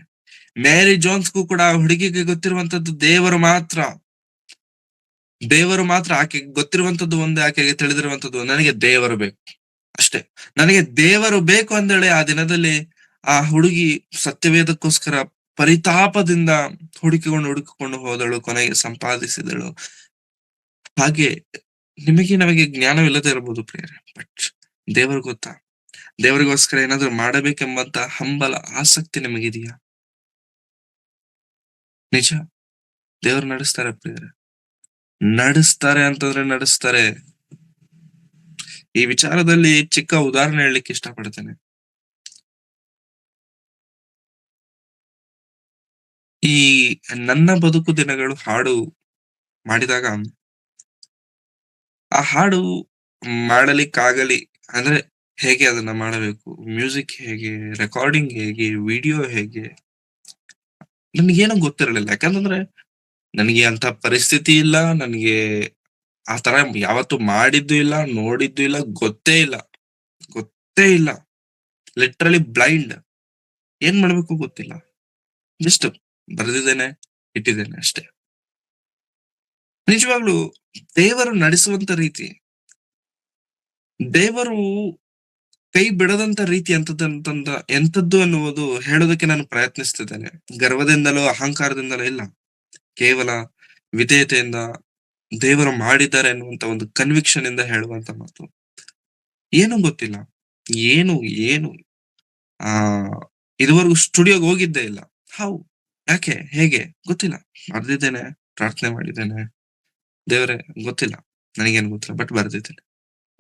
ಮೇರಿ ಜೋನ್ಸ್ಗೂ ಕೂಡ ಹುಡುಗಿಗೆ ಗೊತ್ತಿರುವಂತದ್ದು ದೇವರು ಮಾತ್ರ. ಆಕೆಗೆ ಗೊತ್ತಿರುವಂತದ್ದು ಒಂದೇ, ಆಕೆಗೆ ತಿಳಿದಿರುವಂತದ್ದು ನನಗೆ ದೇವರು ಬೇಕು, ಅಷ್ಟೇ. ನನಗೆ ದೇವರು ಬೇಕು ಅಂದೇಳಿ ಆ ದಿನದಲ್ಲಿ ಆ ಹುಡುಗಿ ಸತ್ಯವೇದಕ್ಕೋಸ್ಕರ ಪರಿತಾಪದಿಂದ ಹುಡುಕಿಕೊಂಡು ಹೋದಳು, ಕೊನೆಗೆ ಸಂಪಾದಿಸಿದಳು. ಹಾಗೆ ನಮಗೆ ಜ್ಞಾನವಿಲ್ಲದೆ ಇರಬಹುದು ಪ್ರಿಯರೇ, ಬಟ್ ದೇವರು ಗೊತ್ತಾ? ದೇವರಿಗೋಸ್ಕರ ಏನಾದ್ರು ಮಾಡಬೇಕೆಂಬಂತ ಹಂಬಲ, ಆಸಕ್ತಿ ನಿಮಗಿದೆಯಾ? ನಿಜ, ದೇವರು ನಡೆಸ್ತಾರೆ ಪ್ರಿಯರೇ, ನಡೆಸ್ತಾರೆ ಅಂತಂದ್ರೆ ನಡೆಸ್ತಾರೆ. ಈ ವಿಚಾರದಲ್ಲಿ ಚಿಕ್ಕ ಉದಾಹರಣೆ ಹೇಳಲಿಕ್ಕೆ ಇಷ್ಟಪಡ್ತೇನೆ. ಈ ನನ್ನ ಬದುಕು ದಿನಗಳು ಹಾಡು ಮಾಡಿದಾಗ, ಆ ಹಾಡು ಮಾಡಲಿಕ್ಕಾಗಲಿ ಅಂದ್ರೆ ಹೇಗೆ ಅದನ್ನ ಮಾಡಬೇಕು, ಮ್ಯೂಸಿಕ್ ಹೇಗೆ, ರೆಕಾರ್ಡಿಂಗ್ ಹೇಗೆ, ವಿಡಿಯೋ ಹೇಗೆ, ನನ್ಗೇನು ಗೊತ್ತಿರಲಿಲ್ಲ. ಯಾಕಂತಂದ್ರೆ ನನಗೆ ಅಂತ ಪರಿಸ್ಥಿತಿ ಇಲ್ಲ. ನನಗೆ ಆ ತರ ಯಾವತ್ತು ಮಾಡಿದ್ದು ಇಲ್ಲ, ನೋಡಿದ್ದು ಇಲ್ಲ, ಗೊತ್ತೇ ಇಲ್ಲ. ಗೊತ್ತೇ ಇಲ್ಲ. Literally blind. ಏನ್ ಮಾಡ್ಬೇಕು ಗೊತ್ತಿಲ್ಲ. ಜಸ್ಟ್ ಬರೆದಿದ್ದೇನೆ, ಇಟ್ಟಿದ್ದೇನೆ ಅಷ್ಟೇ. ನಿಜವಾಗ್ಲೂ ದೇವರು ನಡೆಸುವಂತ ರೀತಿ, ದೇವರು ಕೈ ಬಿಡದಂತ ರೀತಿ ಎಂತದ್ದು ಅನ್ನುವುದು ಹೇಳೋದಕ್ಕೆ ನಾನು ಪ್ರಯತ್ನಿಸ್ತಿದ್ದೇನೆ. ಗರ್ವದಿಂದಲೋ ಅಹಂಕಾರದಿಂದಲೋ ಇಲ್ಲ. ಕೇವಲ ವಿಧೇಯತೆಯಿಂದ ದೇವರು ಮಾಡಿದ್ದಾರೆ ಅನ್ನುವಂತ ಒಂದು ಕನ್ವಿಕ್ಷನ್ ಇಂದ ಹೇಳುವಂತ ಮಾತು. ಏನು ಗೊತ್ತಿಲ್ಲ. ಏನು ಏನು ಆ ಇದುವರೆಗೂ ಸ್ಟುಡಿಯೋಗೆ ಹೋಗಿದ್ದೇ ಇಲ್ಲ. ಹೌ? ಯಾಕೆ? ಹೇಗೆ? ಗೊತ್ತಿಲ್ಲ. ಬರ್ದಿದ್ದೇನೆ, ಪ್ರಾರ್ಥನೆ ಮಾಡಿದ್ದೇನೆ. ದೇವರೇ ಗೊತ್ತಿಲ್ಲ. ನನಗೇನು ಗೊತ್ತಿಲ್ಲ. ಬಟ್ ಬರ್ದಿದ್ದೇನೆ.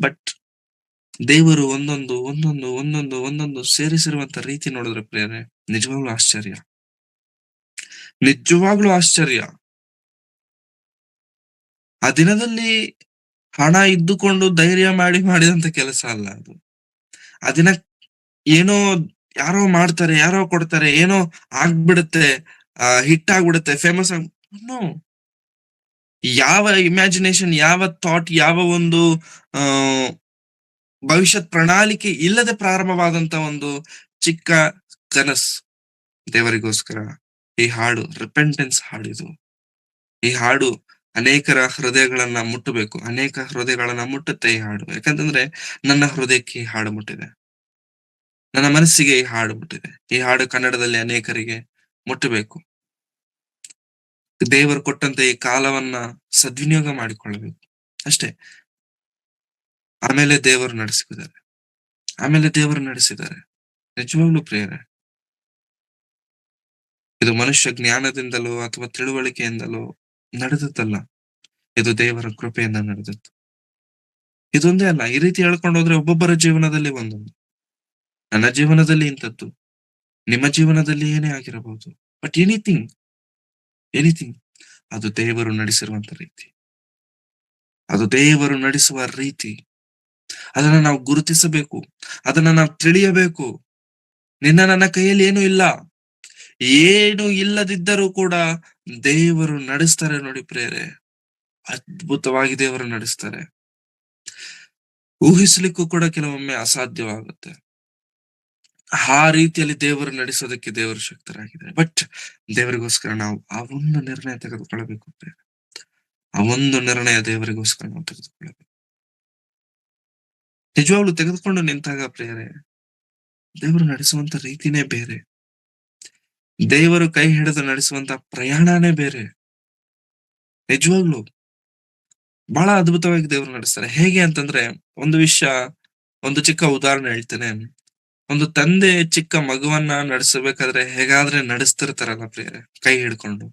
ಬಟ್ ದೇವರು ಒಂದೊಂದು ಸೇರಿಸಿರುವಂತ ರೀತಿ ನೋಡಿದ್ರೆ ಪ್ರಿಯರೇ, ನಿಜವಾಗ್ಲೂ ಆಶ್ಚರ್ಯ. ನಿಜವಾಗ್ಲೂ ಆಶ್ಚರ್ಯ. ಆ ದಿನದಲ್ಲಿ ಹಣ ಇದ್ದುಕೊಂಡು ಧೈರ್ಯ ಮಾಡಿ ಮಾಡಿದಂತ ಕೆಲಸ ಅಲ್ಲ ಅದು. ಆ ದಿನ ಏನೋ ಯಾರೋ ಮಾಡ್ತಾರೆ, ಯಾರೋ ಕೊಡ್ತಾರೆ, ಏನೋ ಆಗ್ಬಿಡುತ್ತೆ, ಹಿಟ್ ಆಗ್ಬಿಡುತ್ತೆ, ಫೇಮಸ್ ನೋ. ಯಾವ ಇಮ್ಯಾಜಿನೇಷನ್, ಯಾವ ಥಾಟ್, ಯಾವ ಒಂದು ಆ ಭವಿಷ್ಯತ್ ಪ್ರಣಾಳಿಕೆ ಇಲ್ಲದೆ ಪ್ರಾರಂಭವಾದಂತ ಒಂದು ಚಿಕ್ಕ ಕನಸು ದೇವರಿಗೋಸ್ಕರ. ಈ ಹಾಡು ರಿಪೆಂಟೆನ್ಸ್ ಹಾಡಿದು. ಈ ಹಾಡು ಅನೇಕರ ಹೃದಯಗಳನ್ನ ಮುಟ್ಟಬೇಕು. ಅನೇಕ ಹೃದಯಗಳನ್ನ ಮುಟ್ಟುತ್ತೆ ಈ ಹಾಡು. ಯಾಕಂತಂದ್ರೆ ನನ್ನ ಹೃದಯಕ್ಕೆ ಈ ಹಾಡು ಮುಟ್ಟಿದೆ. ನನ್ನ ಮನಸ್ಸಿಗೆ ಈ ಹಾಡು ಮುಟ್ಟಿದೆ. ಈ ಹಾಡು ಕನ್ನಡದಲ್ಲಿ ಅನೇಕರಿಗೆ ಮುಟ್ಟಬೇಕು. ದೇವರು ಕೊಟ್ಟಂತ ಈ ಕಾಲವನ್ನ ಸದ್ವಿನಿಯೋಗ ಮಾಡಿಕೊಳ್ಳಬೇಕು ಅಷ್ಟೇ. ಆಮೇಲೆ ದೇವರು ನಡೆಸಿದ್ದಾರೆ. ಆಮೇಲೆ ದೇವರು ನಡೆಸಿದ್ದಾರೆ. ನಿಜವಾಗ್ಲೂ ಪ್ರಿಯರೇ, ಇದು ಮನುಷ್ಯ ಜ್ಞಾನದಿಂದಲೋ ಅಥವಾ ತಿಳುವಳಿಕೆಯಿಂದಲೋ ನಡೆದದ್ದಲ್ಲ. ಇದು ದೇವರ ಕೃಪೆಯಿಂದ ನಡೆದದ್ದು. ಇದೊಂದೇ ಅಲ್ಲ, ಈ ರೀತಿ ಹೇಳ್ಕೊಂಡು ಹೋದ್ರೆ ಒಬ್ಬೊಬ್ಬರ ಜೀವನದಲ್ಲಿ ಒಂದೊಂದು. ನನ್ನ ಜೀವನದಲ್ಲಿ ಇಂಥದ್ದು, ನಿಮ್ಮ ಜೀವನದಲ್ಲಿ ಏನೇ ಆಗಿರಬಹುದು. ಬಟ್ ಎನಿಥಿಂಗ್ ಅದು ದೇವರು ನಡೆಸಿರುವಂತ ರೀತಿ. ಅದು ದೇವರು ನಡೆಸುವ ರೀತಿ. ಅದನ್ನ ನಾವು ಗುರುತಿಸಬೇಕು. ಅದನ್ನ ನಾವು ತಿಳಿಯಬೇಕು. ನಿನ್ನ ನನ್ನ ಕೈಯಲ್ಲಿ ಏನೂ ಇಲ್ಲ. ಏನು ಇಲ್ಲದಿದ್ದರೂ ಕೂಡ ದೇವರು ನಡೆಸ್ತಾರೆ ನೋಡಿ ಪ್ರೇರೆ. ಅದ್ಭುತವಾಗಿ ದೇವರು ನಡೆಸ್ತಾರೆ. ಊಹಿಸ್ಲಿಕ್ಕೂ ಕೂಡ ಕೆಲವೊಮ್ಮೆ ಅಸಾಧ್ಯವಾಗುತ್ತೆ. ಆ ರೀತಿಯಲ್ಲಿ ದೇವರು ನಡೆಸೋದಕ್ಕೆ ದೇವರು ಶಕ್ತರಾಗಿದ್ದಾರೆ. ಬಟ್ ದೇವರಿಗೋಸ್ಕರ ನಾವು ಆ ಒಂದು ನಿರ್ಣಯ ತೆಗೆದುಕೊಳ್ಳಬೇಕು ಪ್ರೇರೆ. ಆ ಒಂದು ನಿರ್ಣಯ ದೇವರಿಗೋಸ್ಕರ ನಾವು ತೆಗೆದುಕೊಳ್ಳಬೇಕು. ನಿಜವಾಗ್ಲೂ ತೆಗೆದುಕೊಂಡು ನಿಂತಾಗ ಪ್ರೇರೆ, ದೇವರು ನಡೆಸುವಂತ ರೀತಿನೇ ಬೇರೆ. ದೇವರು ಕೈ ಹಿಡಿದು ನಡೆಸುವಂತ ಪ್ರಯಾಣನೇ ಬೇರೆ. ನಿಜವಾಗ್ಲು ಬಹಳ ಅದ್ಭುತವಾಗಿ ದೇವರು ನಡೆಸ್ತಾರೆ. ಹೇಗೆ ಅಂತಂದ್ರೆ, ಒಂದು ಚಿಕ್ಕ ಉದಾಹರಣೆ ಹೇಳ್ತೇನೆ. ಒಂದು ತಂದೆ ಚಿಕ್ಕ ಮಗುವನ್ನ ನಡೆಸಬೇಕಾದ್ರೆ ಹೇಗಾದ್ರೆ ನಡೆಸ್ತಿರ್ತಾರಲ್ಲ ಪ್ರಿಯರೇ, ಕೈ ಹಿಡ್ಕೊಂಡು,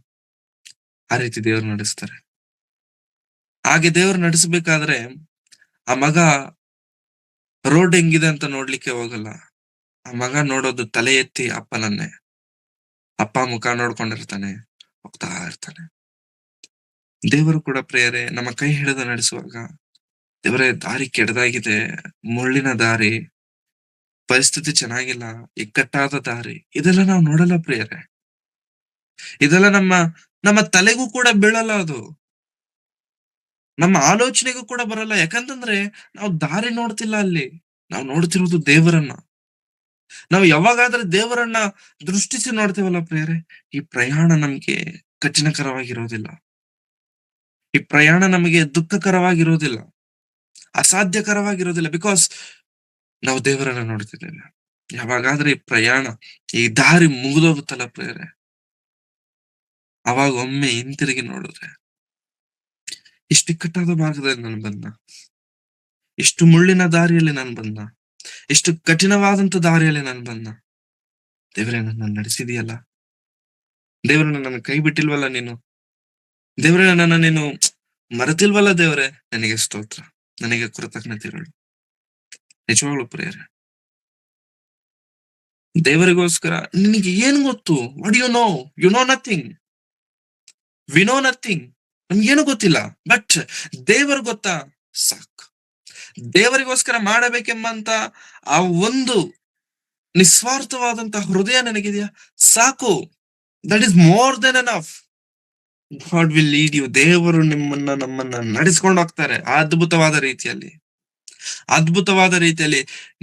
ಆ ರೀತಿ ದೇವರು ನಡೆಸ್ತಾರೆ. ಹಾಗೆ ದೇವರು ನಡೆಸಬೇಕಾದ್ರೆ ಆ ಮಗ ರೋಡ್ ಹೆಂಗಿದೆ ಅಂತ ನೋಡ್ಲಿಕ್ಕೆ ಹೋಗಲ್ಲ. ಆ ಮಗ ನೋಡೋದು ತಲೆ ಎತ್ತಿ ಅಪ್ಪನನ್ನೇ. ಅಪ್ಪ ಮುಖ ನೋಡ್ಕೊಂಡಿರ್ತಾನೆ, ಹೋಗ್ತಾ ಇರ್ತಾನೆ. ದೇವರು ಕೂಡ ಪ್ರಿಯರೇ ನಮ್ಮ ಕೈ ಹಿಡಿದು ನಡೆಸುವಾಗ, ದೇವರೇ ದಾರಿ ಕೆಡದಾಗಿದೆ, ಮುಳ್ಳಿನ ದಾರಿ, ಪರಿಸ್ಥಿತಿ ಚೆನ್ನಾಗಿಲ್ಲ, ಇಕ್ಕಟ್ಟಾದ ದಾರಿ, ಇದೆಲ್ಲ ನಾವು ನೋಡಲ್ಲ ಪ್ರಿಯರೇ. ಇದೆಲ್ಲ ನಮ್ಮ ತಲೆಗೂ ಕೂಡ ಬೀಳಲ್ಲ ಅದು. ನಮ್ಮ ಆಲೋಚನೆಗೂ ಕೂಡ ಬರಲ್ಲ. ಯಾಕಂತಂದ್ರೆ ನಾವು ದಾರಿ ನೋಡ್ತಿಲ್ಲ ಅಲ್ಲಿ. ನಾವು ನೋಡ್ತಿರೋದು ದೇವರನ್ನ. ನಾವು ಯಾವಾಗಾದ್ರೆ ದೇವರನ್ನ ದೃಷ್ಟಿಸಿ ನೋಡ್ತೇವಲ್ಲ ಪ್ರಿಯರೇ, ಈ ಪ್ರಯಾಣ ನಮ್ಗೆ ಕಠಿಣಕರವಾಗಿರೋದಿಲ್ಲ. ಈ ಪ್ರಯಾಣ ನಮಗೆ ದುಃಖಕರವಾಗಿರೋದಿಲ್ಲ, ಅಸಾಧ್ಯಕರವಾಗಿರೋದಿಲ್ಲ. ಬಿಕಾಸ್ ನಾವು ದೇವರನ್ನ ನೋಡ್ತಿದ್ದೇವೆ. ಯಾವಾಗಾದ್ರೆ ಈ ಪ್ರಯಾಣ, ಈ ದಾರಿ ಮುಗಿದೋಗುತ್ತಲ್ಲ ಪ್ರಿಯರೇ, ಅವಾಗ ಒಮ್ಮೆ ಹಿಂತಿರುಗಿ ನೋಡಿದ್ರೆ, ಇಷ್ಟು ಇಕ್ಕಟ್ಟಾದ ಮಾರ್ಗದಲ್ಲಿ ನಾನು ಬಂದ, ಇಷ್ಟು ಮುಳ್ಳಿನ ದಾರಿಯಲ್ಲಿ ನಾನು ಬಂದ, ಇಷ್ಟು ಕಠಿಣವಾದಂತ ದಾರಿಯಲ್ಲಿ ನಾನು ಬಂದ, ದೇವರೇ ನನ್ನ ನಡೆಸಿದೆಯಲ್ಲ, ದೇವರೇ ನನ್ನ ಕೈ ಬಿಟ್ಟಿಲ್ವಲ್ಲ ನೀನು, ದೇವರೇ ನನ್ನ ನೀನು ಮರೆತಿಲ್ವಲ್ಲ ದೇವರೇ, ನನಗೆ ಸ್ತೋತ್ರ, ನನಗೆ ಕೃತಜ್ಞತೆಗಳು. ನಿಜವಾಗ್ಲೂ ಪ್ರೇಯರ್. ದೇವರಿಗೋಸ್ಕರ ನಿನಗೆ ಏನ್ ಗೊತ್ತು? What you know? You know nothing. We know nothing. ನಮ್ಗೇನು ಗೊತ್ತಿಲ್ಲ. ಬಟ್ ದೇವರು ಗೊತ್ತಾ? ಸಾಕು. ದೇವರಿಗೋಸ್ಕರ ಮಾಡಬೇಕೆಂಬಂತ ಆ ಒಂದು ನಿಸ್ವಾರ್ಥವಾದಂತಹ ಹೃದಯ ನನಗಿದೆಯಾ? ಸಾಕು. That is more than enough. God will lead you. ದೇವರು ನಮ್ಮನ್ನ ನಡೆಸ್ಕೊಂಡು ಹೋಗ್ತಾರೆ ಅದ್ಭುತವಾದ ರೀತಿಯಲ್ಲಿ. ಅದ್ಭುತವಾದ ರೀತಿಯಲ್ಲಿ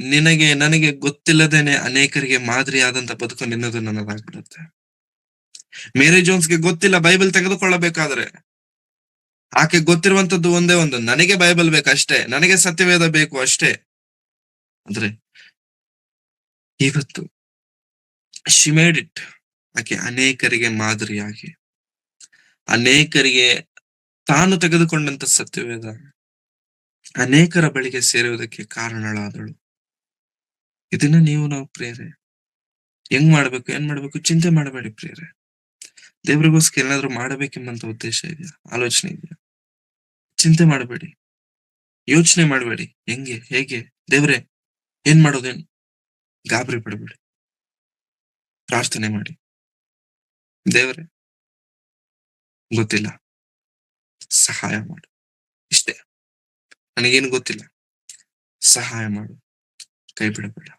ನಿನಗೆ ನನಗೆ ಗೊತ್ತಿಲ್ಲದೇನೆ ಅನೇಕರಿಗೆ ಮಾದರಿಯಾದಂತ ಬದುಕು ನಿನ್ನದು ನನ್ನದಾಗ್ಬಿಡುತ್ತೆ. ಮೇರಿ ಜೋನ್ಸ್ಗೆ ಗೊತ್ತಿಲ್ಲ ಬೈಬಲ್ ತೆಗೆದುಕೊಳ್ಳಬೇಕಾದ್ರೆ. ಆಕೆ ಗೊತ್ತಿರುವಂತದ್ದು ಒಂದೇ ಒಂದು, ನನಗೆ ಬೈಬಲ್ ಬೇಕಷ್ಟೇ, ನನಗೆ ಸತ್ಯವೇದ ಬೇಕು ಅಷ್ಟೇ. ಆದ್ರೆ ಇವತ್ತು ಶಿ ಮೇಡ್ ಇಟ್. ಆಕೆ ಅನೇಕರಿಗೆ ಮಾದರಿಯಾಗಿ, ಅನೇಕರಿಗೆ ತಾನು ತೆಗೆದುಕೊಂಡಂತ ಸತ್ಯವೇದ ಅನೇಕರ ಬಳಿಗೆ ಸೇರುವುದಕ್ಕೆ ಕಾರಣಳಾದಳು. ಇದನ್ನ ನಾವು ಪ್ರೇರೆ ಹೆಂಗ್ ಮಾಡ್ಬೇಕು, ಏನ್ ಮಾಡ್ಬೇಕು ಚಿಂತೆ ಮಾಡಬೇಡಿ ಪ್ರೇರೆ. ದೇವರಿಗೋಸ್ಕರ ಏನಾದ್ರು ಮಾಡಬೇಕೆಂಬಂತ ಉದ್ದೇಶ ಇದೆಯಾ, ಆಲೋಚನೆ ಇದೆಯಾ? ಚಿಂತೆ ಮಾಡಬೇಡಿ, ಯೋಚನೆ ಮಾಡಬೇಡಿ. ಹೆಂಗೆ, ಹೇಗೆ, ದೇವ್ರೆ ಏನ್ ಮಾಡೋದೇನು, ಗಾಬರಿ ಪಡಬೇಡಿ. ಪ್ರಾರ್ಥನೆ ಮಾಡಿ, ದೇವ್ರೆ ಗೊತ್ತಿಲ್ಲ, ಸಹಾಯ ಮಾಡು. ಇಷ್ಟೇ. ನನಗೇನು ಗೊತ್ತಿಲ್ಲ, ಸಹಾಯ ಮಾಡು, ಕೈ ಬಿಡಬೇಡ.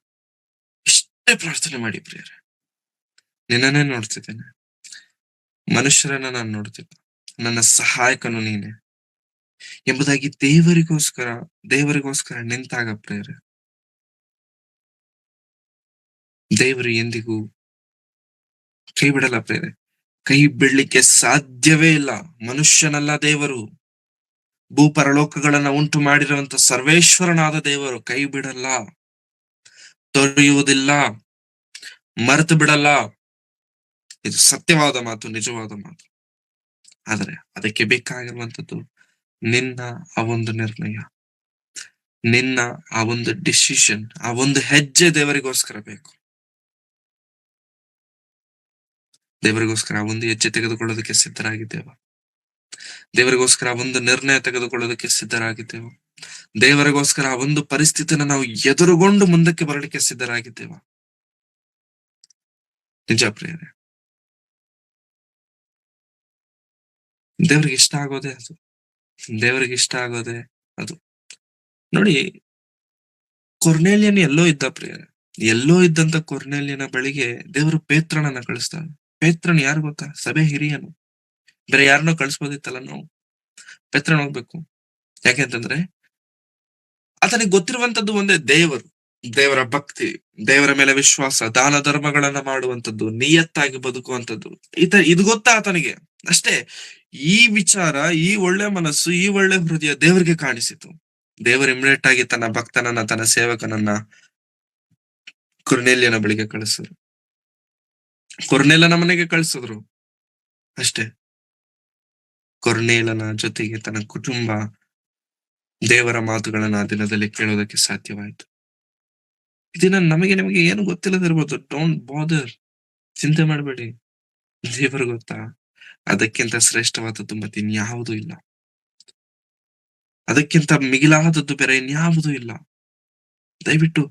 ಇಷ್ಟೇ ಪ್ರಾರ್ಥನೆ ಮಾಡಿ ಪ್ರಿಯರೇ. ನಿನ್ನನ್ನೇ ನೋಡ್ತಿದ್ದೇನೆ, ಮನುಷ್ಯರನ್ನ ನಾನು ನೋಡ್ತಿಲ್ಲ, ನನ್ನ ಸಹಾಯಕನು ನೀನೆ ಎಂಬುದಾಗಿ ದೇವರಿಗೋಸ್ಕರ ನಿಂತಾಗ ಪ್ರಿಯರೇ, ದೇವರು ಎಂದಿಗೂ ಕೈ ಬಿಡಲ್ಲ ಪ್ರಿಯರೇ. ಕೈ ಬಿಡ್ಲಿಕ್ಕೆ ಸಾಧ್ಯವೇ ಇಲ್ಲ. ಮನುಷ್ಯನಲ್ಲ ದೇವರು, ಭೂಪರಲೋಕಗಳನ್ನ ಉಂಟು ಮಾಡಿರುವಂತ ಸರ್ವೇಶ್ವರನಾದ ದೇವರು ಕೈ ಬಿಡಲ್ಲ, ತೊರೆಯುವುದಿಲ್ಲ, ಮರೆತು ಬಿಡಲ್ಲ. ಇದು ಸತ್ಯವಾದ ಮಾತು, ನಿಜವಾದ ಮಾತು. ಆದರೆ ಅದಕ್ಕೆ ಬೇಕಾಗಿರುವಂತದ್ದು ನಿನ್ನ ಆ ಒಂದು ನಿರ್ಣಯ, ನಿನ್ನ ಆ ಒಂದು ಡಿಸಿಷನ್, ಆ ಒಂದು ಹೆಜ್ಜೆ ದೇವರಿಗೋಸ್ಕರ ಬೇಕು. ದೇವರಿಗೋಸ್ಕರ ಆ ಒಂದು ಹೆಜ್ಜೆ ತೆಗೆದುಕೊಳ್ಳೋದಕ್ಕೆ ಸಿದ್ಧರಾಗಿದ್ದೇವ? ದೇವರಿಗೋಸ್ಕರ ಆ ಒಂದು ನಿರ್ಣಯ ತೆಗೆದುಕೊಳ್ಳೋದಕ್ಕೆ ಸಿದ್ಧರಾಗಿದ್ದೇವ? ದೇವರಿಗೋಸ್ಕರ ಆ ಒಂದು ಪರಿಸ್ಥಿತಿನ ನಾವು ಎದುರುಗೊಂಡು ಮುಂದಕ್ಕೆ ಬರಲಿಕ್ಕೆ ಸಿದ್ಧರಾಗಿದ್ದೇವ? ನಿಜ ಪ್ರಿಯರೇ, ದೇವರಿಗೆ ಇಷ್ಟ ಆಗೋದೇ ಅದು. ದೇವರಿಗೆ ಇಷ್ಟ ಆಗೋದೇ ಅದು. ನೋಡಿ, ಕೊರ್ನೇಲಿಯನ್ ಎಲ್ಲೋ ಇದ್ದ ಪ್ರಿಯರೇ. ಎಲ್ಲೋ ಇದ್ದಂತ ಕೊರ್ನೇಲಿಯನ ಬಳಿಗೆ ದೇವರು ಪೇತ್ರನನ್ನ ಕಳಿಸ್ತಾನೆ. ಪೇತ್ರನ್ ಯಾರು ಗೊತ್ತಾ? ಸಭೆ ಹಿರಿಯನು. ಬೇರೆ ಯಾರನ್ನೋ ಕಳಿಸ್ಬೋದಿತ್ತಲ್ಲ ನಾವು. ಪೇತ್ರನ್ ಹೋಗ್ಬೇಕು. ಯಾಕೆಂತಂದ್ರೆ ಆತನಿಗೆ ಗೊತ್ತಿರುವಂತದ್ದು ಒಂದೇ, ದೇವರ ಭಕ್ತಿ, ದೇವರ ಮೇಲೆ ವಿಶ್ವಾಸ, ದಾನ ಧರ್ಮಗಳನ್ನ ಮಾಡುವಂತದ್ದು, ನಿಯತ್ತಾಗಿ ಬದುಕುವಂತದ್ದು. ಇದು ಗೊತ್ತಾ ಆತನಿಗೆ ಅಷ್ಟೇ. ಈ ವಿಚಾರ, ಈ ಒಳ್ಳೆ ಮನಸ್ಸು, ಈ ಒಳ್ಳೆ ಹೃದಯ ದೇವರಿಗೆ ಕಾಣಿಸಿತು. ದೇವರು ಇಮಿಡಿಯೇಟ್ ಆಗಿ ತನ್ನ ಭಕ್ತನನ್ನ, ತನ್ನ ಸೇವಕನನ್ನ ಕೊರ್ನೇಲಿಯನ ಬಳಿಗೆ ಕಳಿಸಿದ್ರು. ಕೊರ್ನೇಲನ ಮನೆಗೆ ಕಳಿಸಿದ್ರು ಅಷ್ಟೇ. ಕೊರ್ನೇಲನ ಜೊತೆಗೆ ತನ್ನ ಕುಟುಂಬ ದೇವರ ಮಾತುಗಳನ್ನ ಆ ದಿನದಲ್ಲಿ ಕೇಳೋದಕ್ಕೆ ಸಾಧ್ಯವಾಯಿತು. ಇದನ್ನ ನಿಮಗೆ ಏನು ಗೊತ್ತಿಲ್ಲದಿರ್ಬೋದು. ಡೋಂಟ್ ಬಾದರ್, ಚಿಂತೆ ಮಾಡಬೇಡಿ. ದೇವರು ಗೊತ್ತಾ, ಅದಕ್ಕಿಂತ ಶ್ರೇಷ್ಠವಾದದ್ದು ಮತ್ತೆ ಇನ್ಯಾವುದೂ ಇಲ್ಲ. ಅದಕ್ಕಿಂತ ಮಿಗಿಲಾದದ್ದು ಬೇರೆ ಇನ್ಯಾವುದೂ ಇಲ್ಲ. ದಯವಿಟ್ಟು